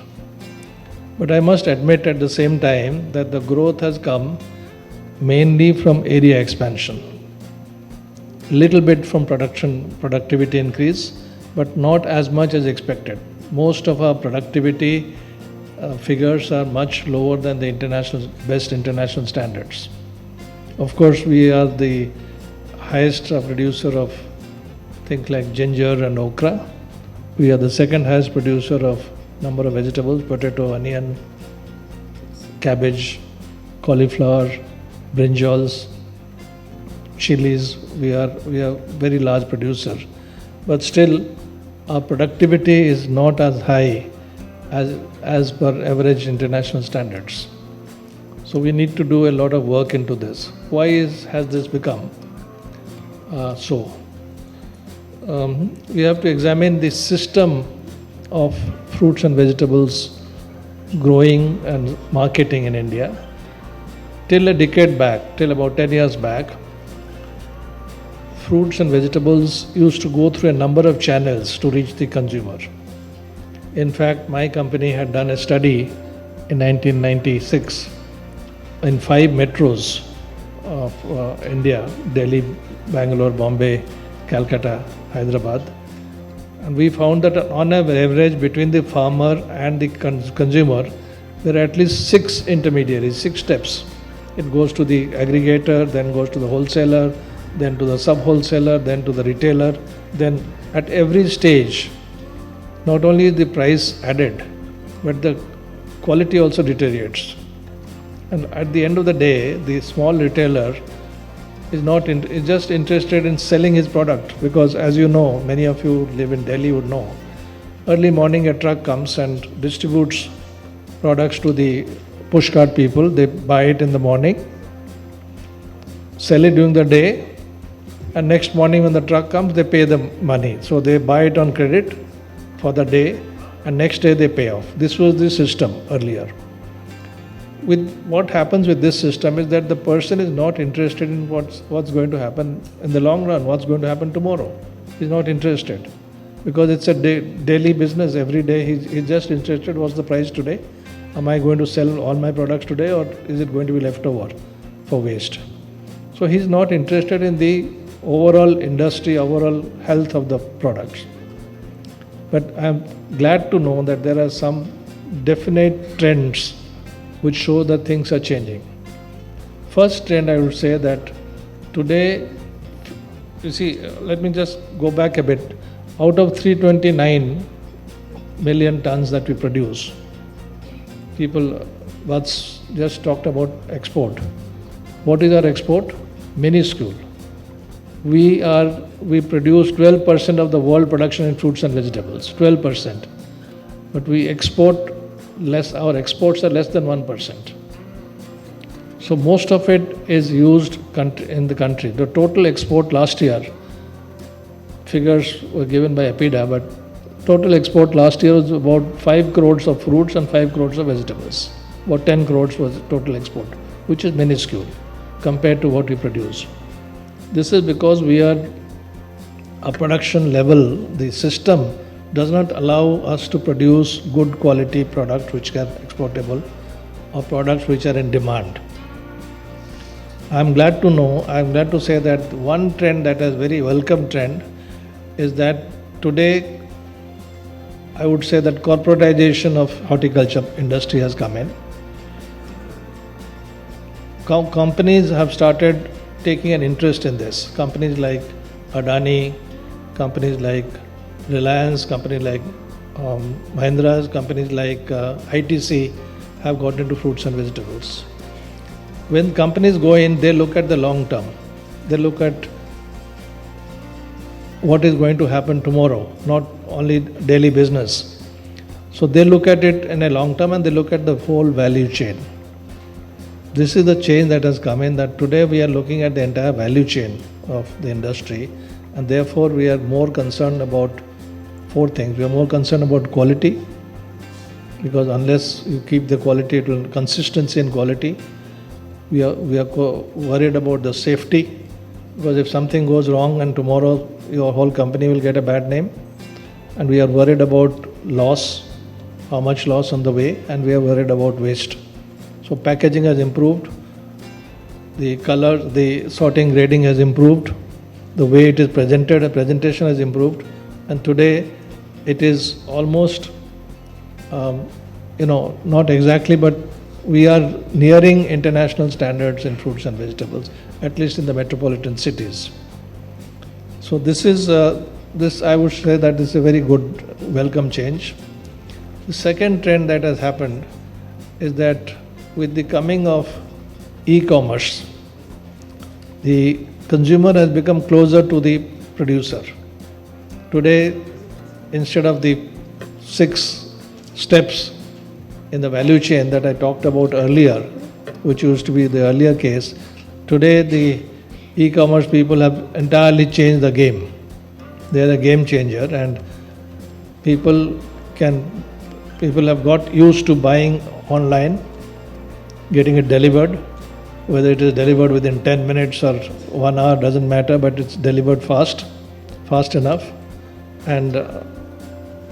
But I must admit at the same time that the growth has come mainly from area expansion. little bit from productivity increase, but not as much as expected. Most of our productivity figures are much lower than the best international standards. Of course, we are the highest producer of things like ginger and okra. We are the second highest producer of number of vegetables: potato, onion, cabbage, cauliflower, brinjals, chilies. We are very large producer, but still our productivity is not as high as per average international standards. So we need to do a lot of work into this. Why has this become so? We have to examine the system of fruits and vegetables growing and marketing in India. Till a decade back, till about 10 years back, fruits and vegetables used to go through a number of channels to reach the consumer. In fact, my company had done a study in 1996 in 5 metros of India: Delhi, Bangalore, Bombay, Calcutta, Hyderabad. And we found that on average between the farmer and the consumer, there are at least 6 intermediaries, 6 steps. It goes to the aggregator, then goes to the wholesaler, then to the sub-wholesaler, then to the retailer. Then at every stage, not only is the price added, but the quality also deteriorates. And at the end of the day, the small retailer is just interested in selling his product, because as you know, many of you live in Delhi would know, early morning a truck comes and distributes products to the pushcart people. They buy it in the morning, sell it during the day, and next morning when the truck comes, they pay the money. So they buy it on credit for the day, and next day they pay off. This was the system earlier. With what happens with this system is that the person is not interested in what's going to happen in the long run, what's going to happen tomorrow. He's not interested, because it's a daily business. Every day he's just interested, what's the price today? Am I going to sell all my products today, or is it going to be left over for waste? So he's not interested in the overall industry, overall health of the products. But I'm glad to know that there are some definite trends which show that things are changing. First trend, I would say that today, you see, let me just go back a bit. Out of 329 million tons that we produce, people just talked about export. What is our export? Minuscule. We produce 12% of the world production in fruits and vegetables, 12%. But we export less, our exports are less than 1%. So most of it is used in the country. The total export last year, figures were given by APIDA, but total export last year was about 5 crores of fruits and 5 crores of vegetables. About 10 crores was total export, which is minuscule compared to what we produce. This is because our production level, the system does not allow us to produce good quality products which are exportable, or products which are in demand. I'm glad to say that one trend that is very welcome trend is that today I would say that corporatization of horticulture industry has come in. Companies have started taking an interest in this. Companies like Adani, companies like Reliance, companies like Mahindra's, companies like ITC have got into fruits and vegetables. When companies go in, they look at the long term. They look at what is going to happen tomorrow, not only daily business. So they look at it in a long term, and they look at the whole value chain. This is the change that has come in, that today we are looking at the entire value chain of the industry, and therefore we are more concerned about 4 things. We are more concerned about quality, because unless you keep the quality, it will consistency in quality. We are worried about the safety, because if something goes wrong and tomorrow your whole company will get a bad name. And we are worried about loss, how much loss on the way, and we are worried about waste. So packaging has improved, the color, the sorting, grading has improved. the way it is presented, the presentation has improved, and today it is almost, not exactly, but we are nearing international standards in fruits and vegetables, at least in the metropolitan cities. So this is, I would say that this is a very good, welcome change. The second trend that has happened is that with the coming of e-commerce, the consumer has become closer to the producer. Today, instead of the 6 steps in the value chain that I talked about earlier, which used to be the earlier case, today the e-commerce people have entirely changed the game. They are a game changer, and people have got used to buying online, getting it delivered. Whether it is delivered within 10 minutes or 1 hour doesn't matter, but it's delivered fast enough, and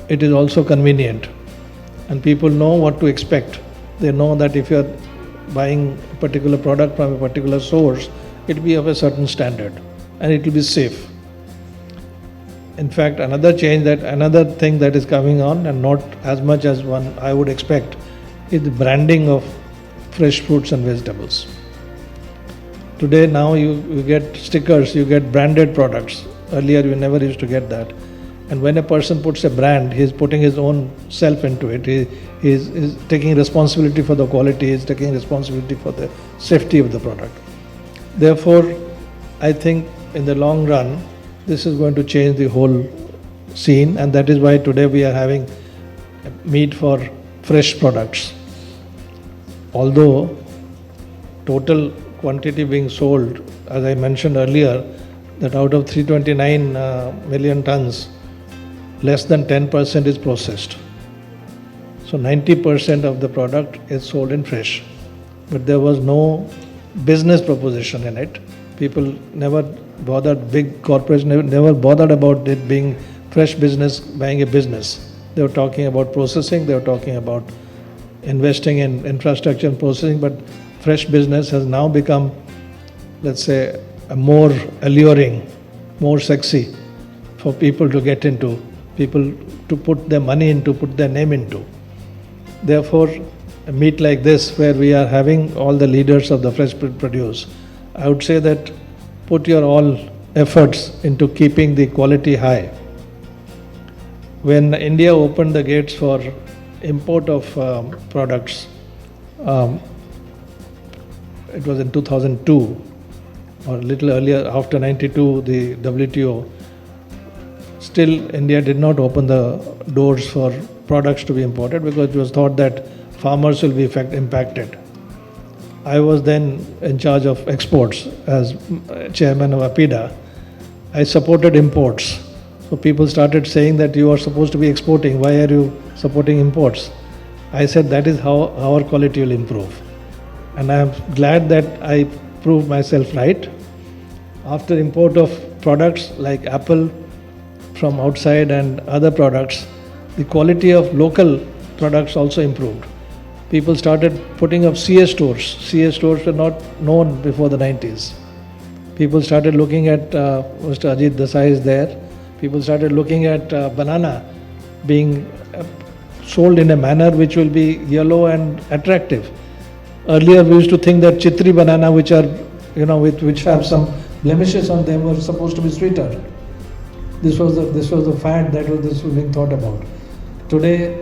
it is also convenient. And people know what to expect. They know that if you're buying a particular product from a particular source, it will be of a certain standard and it will be safe. In fact, another thing that is coming on, and not as much as one I would expect, is the branding of fresh fruits and vegetables. Today, now you get stickers, you get branded products. Earlier, you never used to get that. And when a person puts a brand, he is putting his own self into it. He is taking responsibility for the quality, he is taking responsibility for the safety of the product. Therefore, I think in the long run, this is going to change the whole scene, and that is why today we are having meat for fresh products. Although total quantity being sold, as I mentioned earlier, that out of 329 million tons, less than 10% is processed. So 90% of the product is sold in fresh. But there was no business proposition in it. People never bothered, big corporations never bothered about it being fresh business, buying a business. They were talking about processing, they were talking about investing in infrastructure and processing, but fresh business has now become, let's say, a more alluring, more sexy for people to get into, people to put their money into, put their name into. Therefore, a meet like this, where we are having all the leaders of the fresh produce, I would say that put your all efforts into keeping the quality high. When India opened the gates for import of products, it was in 2002 or a little earlier, after 92, the WTO, still India did not open the doors for products to be imported because it was thought that farmers will be impacted. I was then in charge of exports as chairman of APIDA. I supported imports. So people started saying that you are supposed to be exporting, why are you supporting imports? I said that is how our quality will improve. And I am glad that I proved myself right. After import of products like apple from outside and other products, the quality of local products also improved. People started putting up CS stores. CS stores were not known before the 90s. People started looking at, Mr. Ajit Desai is there, people started looking at banana being sold in a manner which will be yellow and attractive. Earlier we used to think that chitri banana, which are, which have some blemishes on them, were supposed to be sweeter. This was the fad that was being thought about. Today,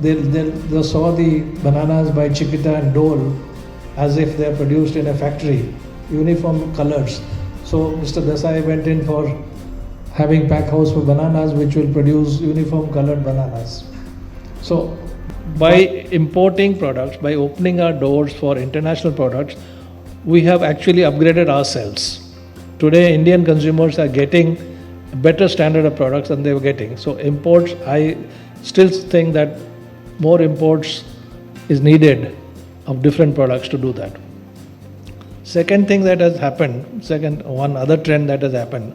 they saw the bananas by Chiquita and Dole as if they are produced in a factory, uniform colors. So Mr. Desai went in for having pack house for bananas which will produce uniform colored bananas. So by importing products, by opening our doors for international products, we have actually upgraded ourselves. Today Indian consumers are getting a better standard of products than they were getting. So imports, I still think that more imports is needed of different products to do that. Second thing that has happened, one other trend that has happened,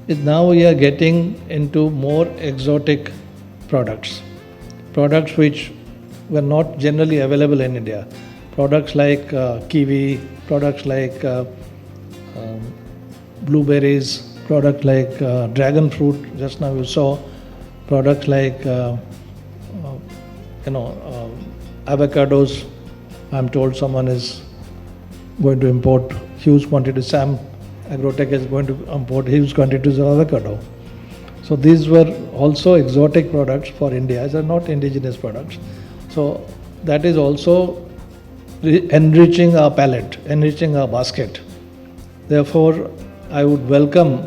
is now we are getting into more exotic products. Products which were not generally available in India. Products like kiwi, products like blueberries, product like dragon fruit. Just now you saw products like avocados. I'm told someone is going to import huge quantities. Sam Agrotech is going to import huge quantities of avocado. So these were also exotic products for India. These are not indigenous products. So that is also enriching our palate, enriching our basket. Therefore, I would welcome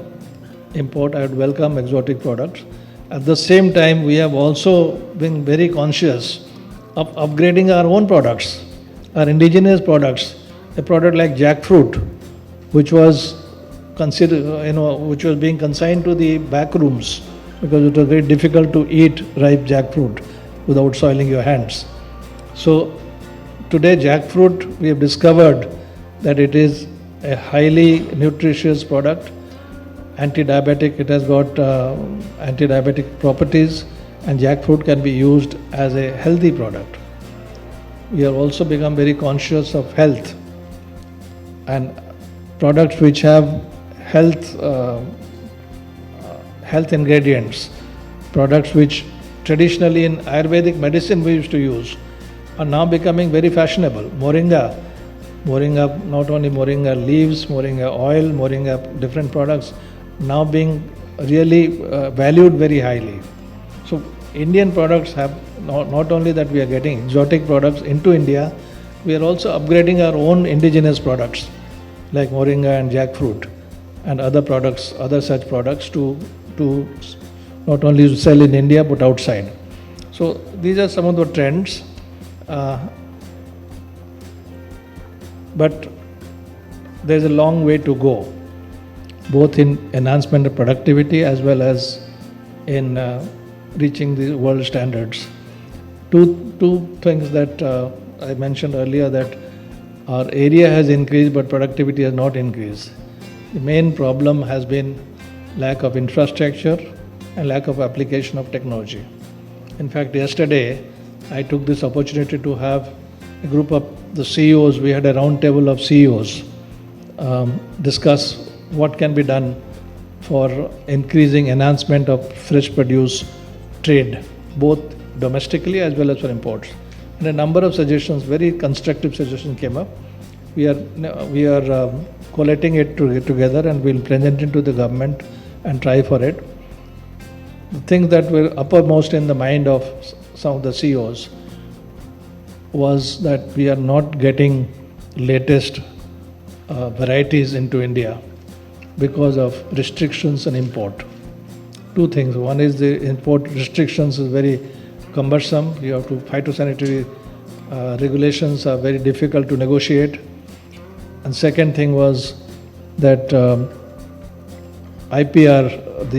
import, I would welcome exotic products. At the same time, we have also been very conscious of upgrading our own products, our indigenous products. A product like jackfruit, which was which was being consigned to the back rooms because it was very difficult to eat ripe jackfruit without soiling your hands. So today jackfruit, we have discovered that it is a highly nutritious product, anti-diabetic, it has got anti-diabetic properties, and jackfruit can be used as a healthy product. We have also become very conscious of health and products which have health ingredients, products which traditionally in Ayurvedic medicine we used to use, are now becoming very fashionable. Moringa, not only moringa leaves, moringa oil, moringa different products, now being really valued very highly. So Indian products have not only that we are getting exotic products into India, we are also upgrading our own indigenous products like moringa and jackfruit and other products, other such products to not only sell in India but outside. So these are some of the trends. But there's a long way to go, both in enhancement of productivity as well as in reaching the world standards. Two things that I mentioned earlier, that our area has increased but productivity has not increased. The main problem has been lack of infrastructure and lack of application of technology. In fact, yesterday I took this opportunity to have a group of the CEOs, we had a round table of CEOs, discuss what can be done for increasing enhancement of fresh produce trade, both domestically as well as for imports. And a number of suggestions, very constructive suggestions came up. We are collating it together and we'll present it to the government and try for it. The things that were uppermost in the mind of some of the CEOs was that we are not getting latest varieties into India because of restrictions on import. Two things. One is the import restrictions is very cumbersome. You have to, phytosanitary regulations are very difficult to negotiate. And second thing was that IPR,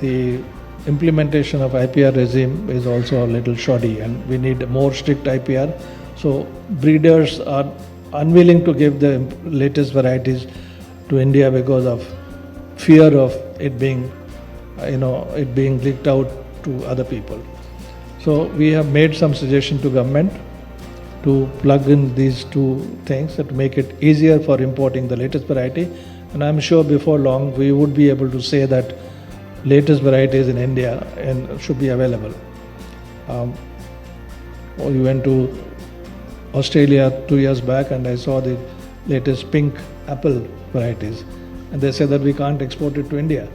the implementation of IPR regime is also a little shoddy and we need more strict IPR. So breeders are unwilling to give the latest varieties to India because of fear of it being, it being leaked out to other people. So we have made some suggestion to government to plug in these two things and to make it easier for importing the latest variety. And I'm sure before long we would be able to say that latest varieties in India and should be available. We went to Australia 2 years back and I saw the latest pink apple varieties and they said that we can't export it to India.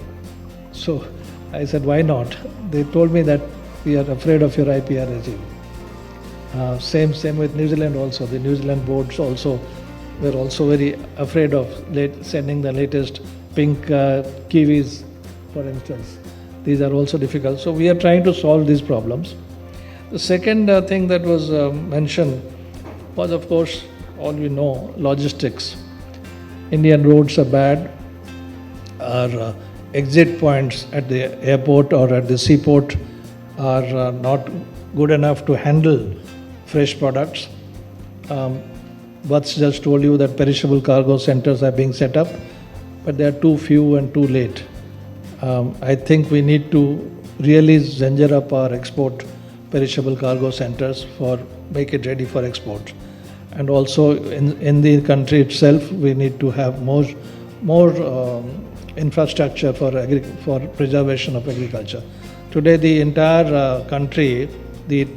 So I said, why not? They told me that we are afraid of your IPR regime. Same with New Zealand also. The New Zealand boards also were also very afraid of sending the latest pink kiwis, for instance. These are also difficult. So we are trying to solve these problems. The second thing that was mentioned was, of course, all you know, logistics. Indian roads are bad. Our exit points at the airport or at the seaport are not good enough to handle fresh products. Vats just told you that perishable cargo centers are being set up, but they are too few and too late. I think we need to really ginger up our export perishable cargo centers for make it ready for export. And also in the country itself, we need to have more infrastructure for preservation of agriculture. Today, the entire country, the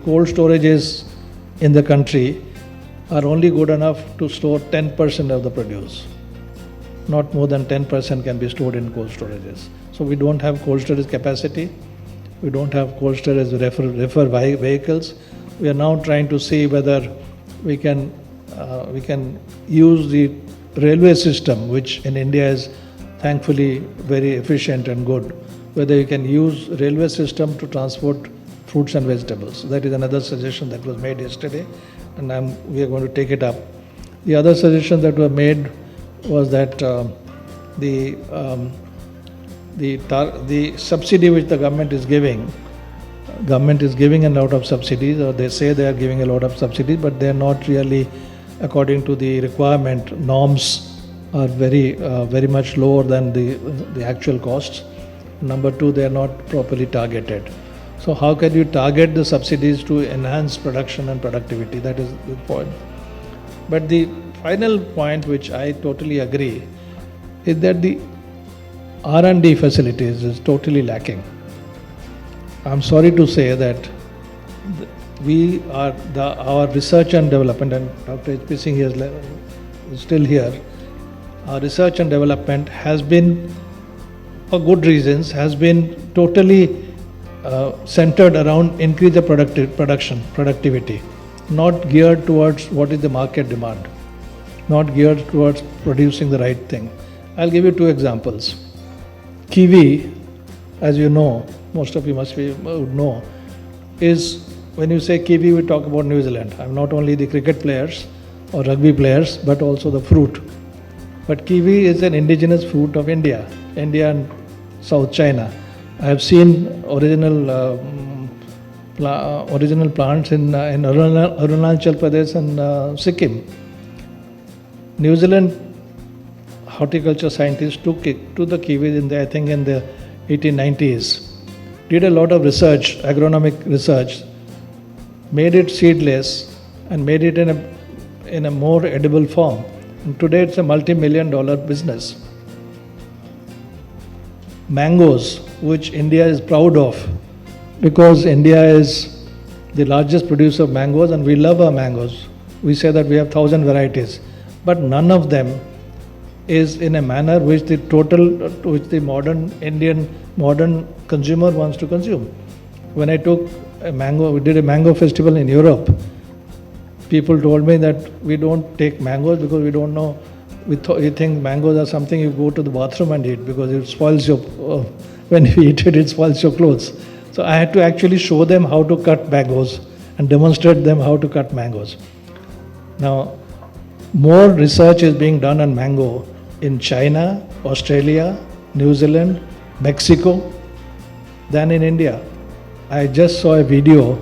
cold storages in the country are only good enough to store 10% of the produce. Not more than 10% can be stored in cold storages. So we don't have cold storage capacity. We don't have cold storage refer vehicles. We are now trying to see whether we can use the railway system, which in India is thankfully very efficient and good. Whether you can use railway system to transport fruits and vegetables. That is another suggestion that was made yesterday, and we are going to take it up. The other suggestion that was made was that the subsidy which the government is giving a lot of subsidies, or they say they are giving a lot of subsidies, but they are not really according to the requirement. Norms are very much lower than the actual costs. Number two, they are not properly targeted. So how can you target the subsidies to enhance production and productivity? That is the point. But the final point, which I totally agree, is that the R&D facilities is totally lacking. I'm sorry to say that our research and development, and Dr. H.P. Singh is still here, our research and development has been, for good reasons, has been totally centered around increase the productivity, not geared towards what is the market demand, not geared towards producing the right thing. I'll give you two examples. Kiwi, as you know, most of you would know, is, when you say kiwi, we talk about New Zealand. I'm not only the cricket players or rugby players, but also the fruit. But kiwi is an indigenous fruit of India and South China. I have seen original plants in Arunachal Pradesh and Sikkim. New Zealand horticulture scientists took it to the kiwis in the 1890s. Did a lot of research, agronomic research, made it seedless and made it in a more edible form. And today it's a multi-million-dollar business. Mangoes, which India is proud of, because India is the largest producer of mangoes and we love our mangoes. We say that we have 1,000 varieties, but none of them is in a manner which the modern consumer wants to consume. When I took we did a mango festival in Europe, people told me that we don't take mangoes because we don't know, we think mangoes are something you go to the bathroom and eat because it spoils your, when you eat it spoils your clothes. So I had to actually show them how to cut mangoes and demonstrate them how to cut mangoes. Now, more research is being done on mango in China, Australia, New Zealand, Mexico than in India. I just saw a video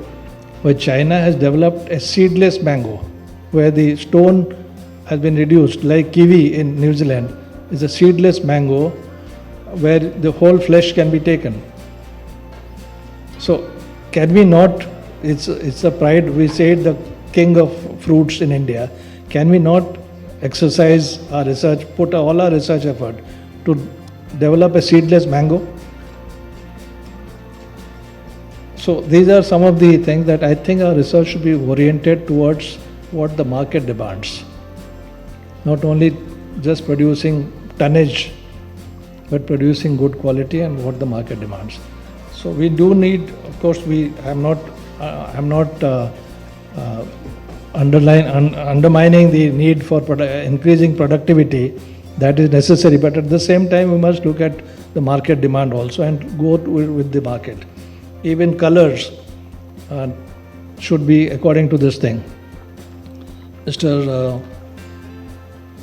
where China has developed a seedless mango, where the stone has been reduced, like kiwi in New Zealand is a seedless mango where the whole flesh can be taken. So can we not, it's a pride, we say it, the king of fruits in India, can we not exercise our research, put all our research effort to develop a seedless mango? So these are some of the things that I think our research should be oriented towards what the market demands. Not only just producing tonnage, but producing good quality and what the market demands. So we do need, of course, I'm not undermining the need for increasing productivity. That is necessary, but at the same time we must look at the market demand also and go with the market. Even colors should be according to this thing. Mr.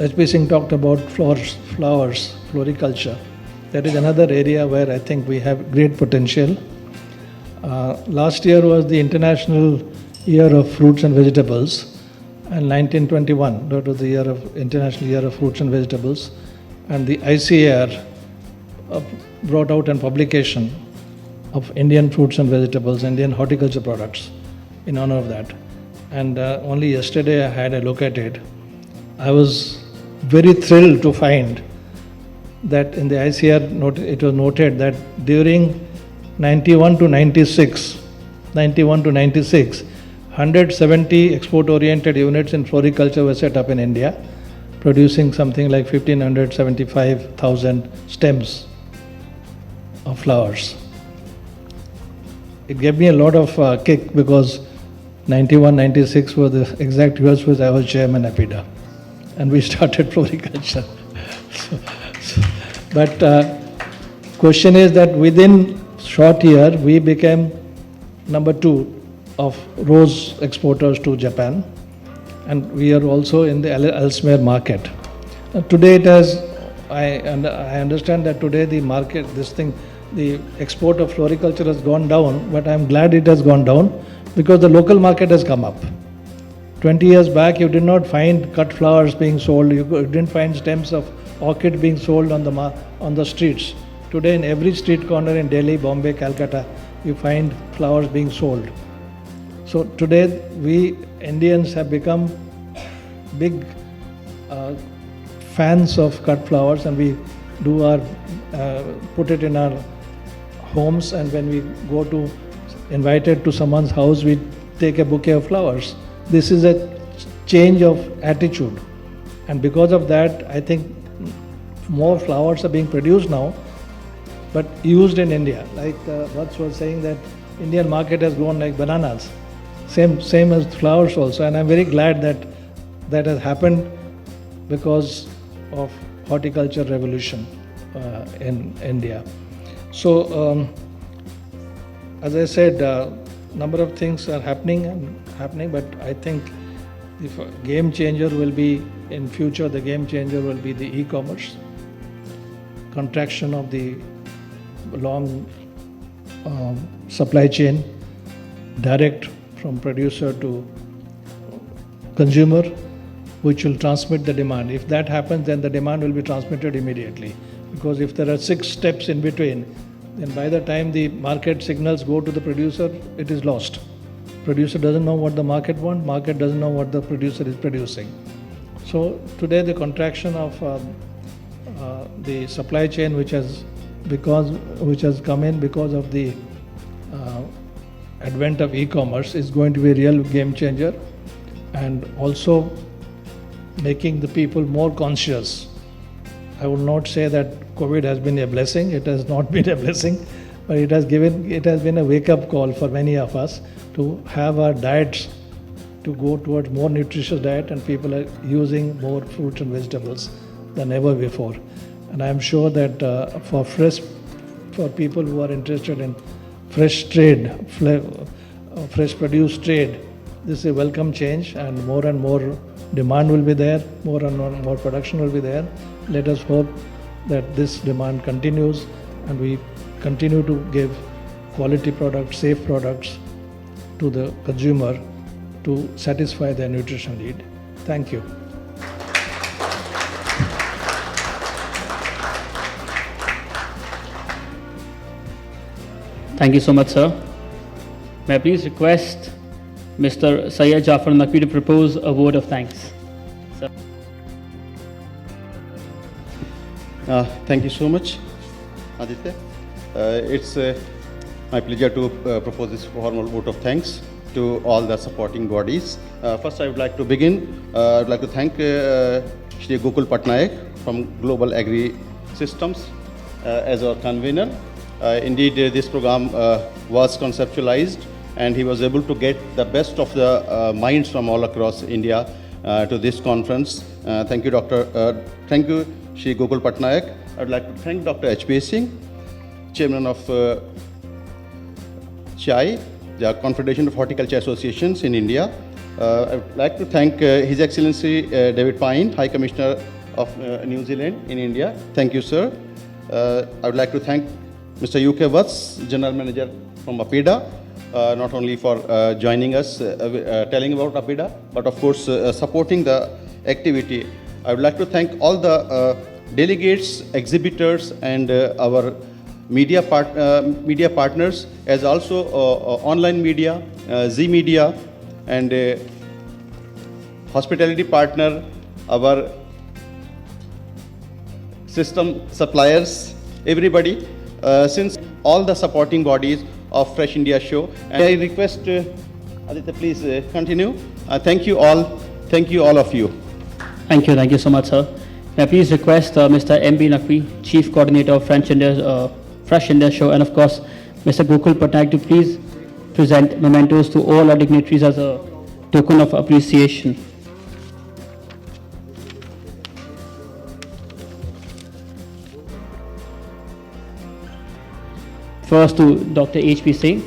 H.P. Singh talked about flowers, floriculture. That is another area where I think we have great potential. Last year was the International Year of Fruits and Vegetables, and 1921, that was the International Year of Fruits and Vegetables, and the ICAR brought out a publication of Indian fruits and vegetables, Indian horticulture products in honor of that. And only yesterday I had a look at it. I was very thrilled to find that in the ICR it was noted that during 91 to 96, 170 export-oriented units in floriculture were set up in India, producing something like 1,575,000 stems of flowers. It gave me a lot of kick because 91, 96 were the exact years when I was chairman APIDA, and we started floriculture. But question is that within short year we became number 2 of rose exporters to Japan, and we are also in the Ellesmere market. Today it has, I understand that today the market, the export of floriculture has gone down, but I am glad it has gone down because the local market has come up. 20 years back you did not find cut flowers being sold, you didn't find stems of orchid being sold on the streets. Today in every street corner in Delhi, Bombay, Calcutta, you find flowers being sold. So today we Indians have become big fans of cut flowers, and we do our put it in our homes, and when we go to invited to someone's house, we take a bouquet of flowers. This is a change of attitude, and because of that I think more flowers are being produced now, but used in India. Like Vats was saying that Indian market has grown like bananas. Same as flowers also, and I'm very glad that that has happened because of horticulture revolution in India. So as I said, number of things are happening, but I think if a game changer will be in future, the game changer will be the e-commerce, contraction of the long supply chain, direct from producer to consumer, which will transmit the demand. If that happens, then the demand will be transmitted immediately. Because if there are 6 steps in between, then by the time the market signals go to the producer, it is lost. Producer doesn't know what the market wants, market doesn't know what the producer is producing. So today the contraction of the supply chain, which has come in because of the advent of e-commerce, is going to be a real game changer, and also making the people more conscious. I would not say that COVID has been a blessing. It has not been a blessing, but it has been a wake-up call for many of us to have our diets to go towards more nutritious diet, and people are using more fruits and vegetables than ever before. And I am sure that for people who are interested in fresh trade, fresh produce trade, this is a welcome change, and more demand will be there, more and more production will be there. Let us hope that this demand continues and we continue to give quality products, safe products to the consumer to satisfy their nutrition need. Thank you. Thank you so much, sir. May I please request Mr. Syed Jafar Naqvi to propose a word of thanks. Sir. Thank you so much, Aditya. It's my pleasure to propose this formal vote of thanks to all the supporting bodies. First, I would like to begin. I would like to thank Shri Gokul Patnaik from Global Agri Systems as our convener. Indeed, this program was conceptualized, and he was able to get the best of the minds from all across India to this conference. Thank you, thank you, Shri Gokul Patnaik. I would like to thank Dr. H.P. Singh, Chairman of CHAI, the Confederation of Horticulture Associations in India. I would like to thank His Excellency David Pine, High Commissioner of New Zealand in India. Thank you, sir. I would like to thank Mr. U.K. Vats, General Manager from APIDA, not only for joining us, telling about APIDA, but of course supporting the activity. I would like to thank all the delegates, exhibitors, and our media partners, as also online media, Z Media, and hospitality partner, our system suppliers, everybody, since all the supporting bodies of Fresh India Show. And I request Aditya, please continue. Thank you all of you. Thank you so much, sir. May I please request Mr. M.B. Naqvi, Chief Coordinator of Fresh India Show, and of course, Mr. Gokul Patnaik to please present mementos to all our dignitaries as a token of appreciation. First to Dr. H.P. Singh.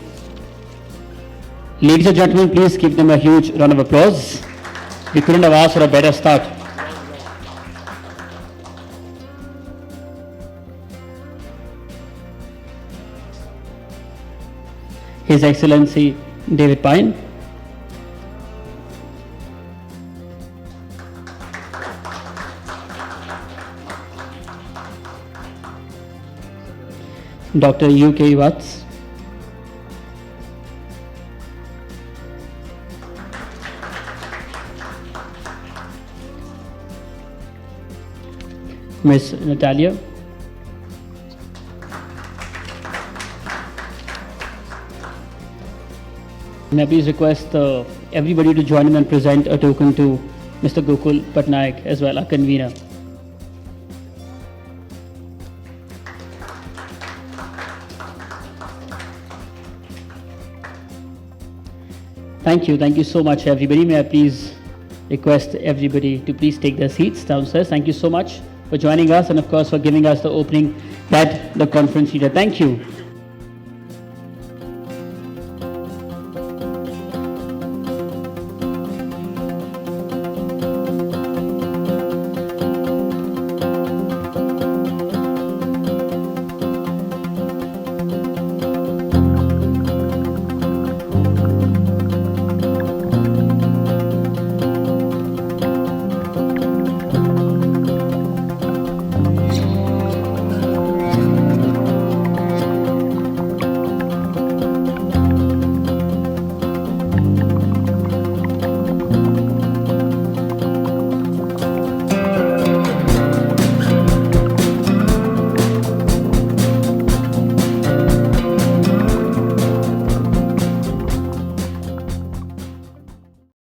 Ladies and gentlemen, please give them a huge round of applause. We couldn't have asked for a better start. His Excellency David Pine. Dr. U.K. Watts. Ms. Natalia. May I please request everybody to join in and present a token to Mr. Gokul Patnaik as well, our convener. Thank you so much everybody. May I please request everybody to please take their seats downstairs. Thank you so much for joining us and of course for giving us the opening at the conference theatre. Thank you.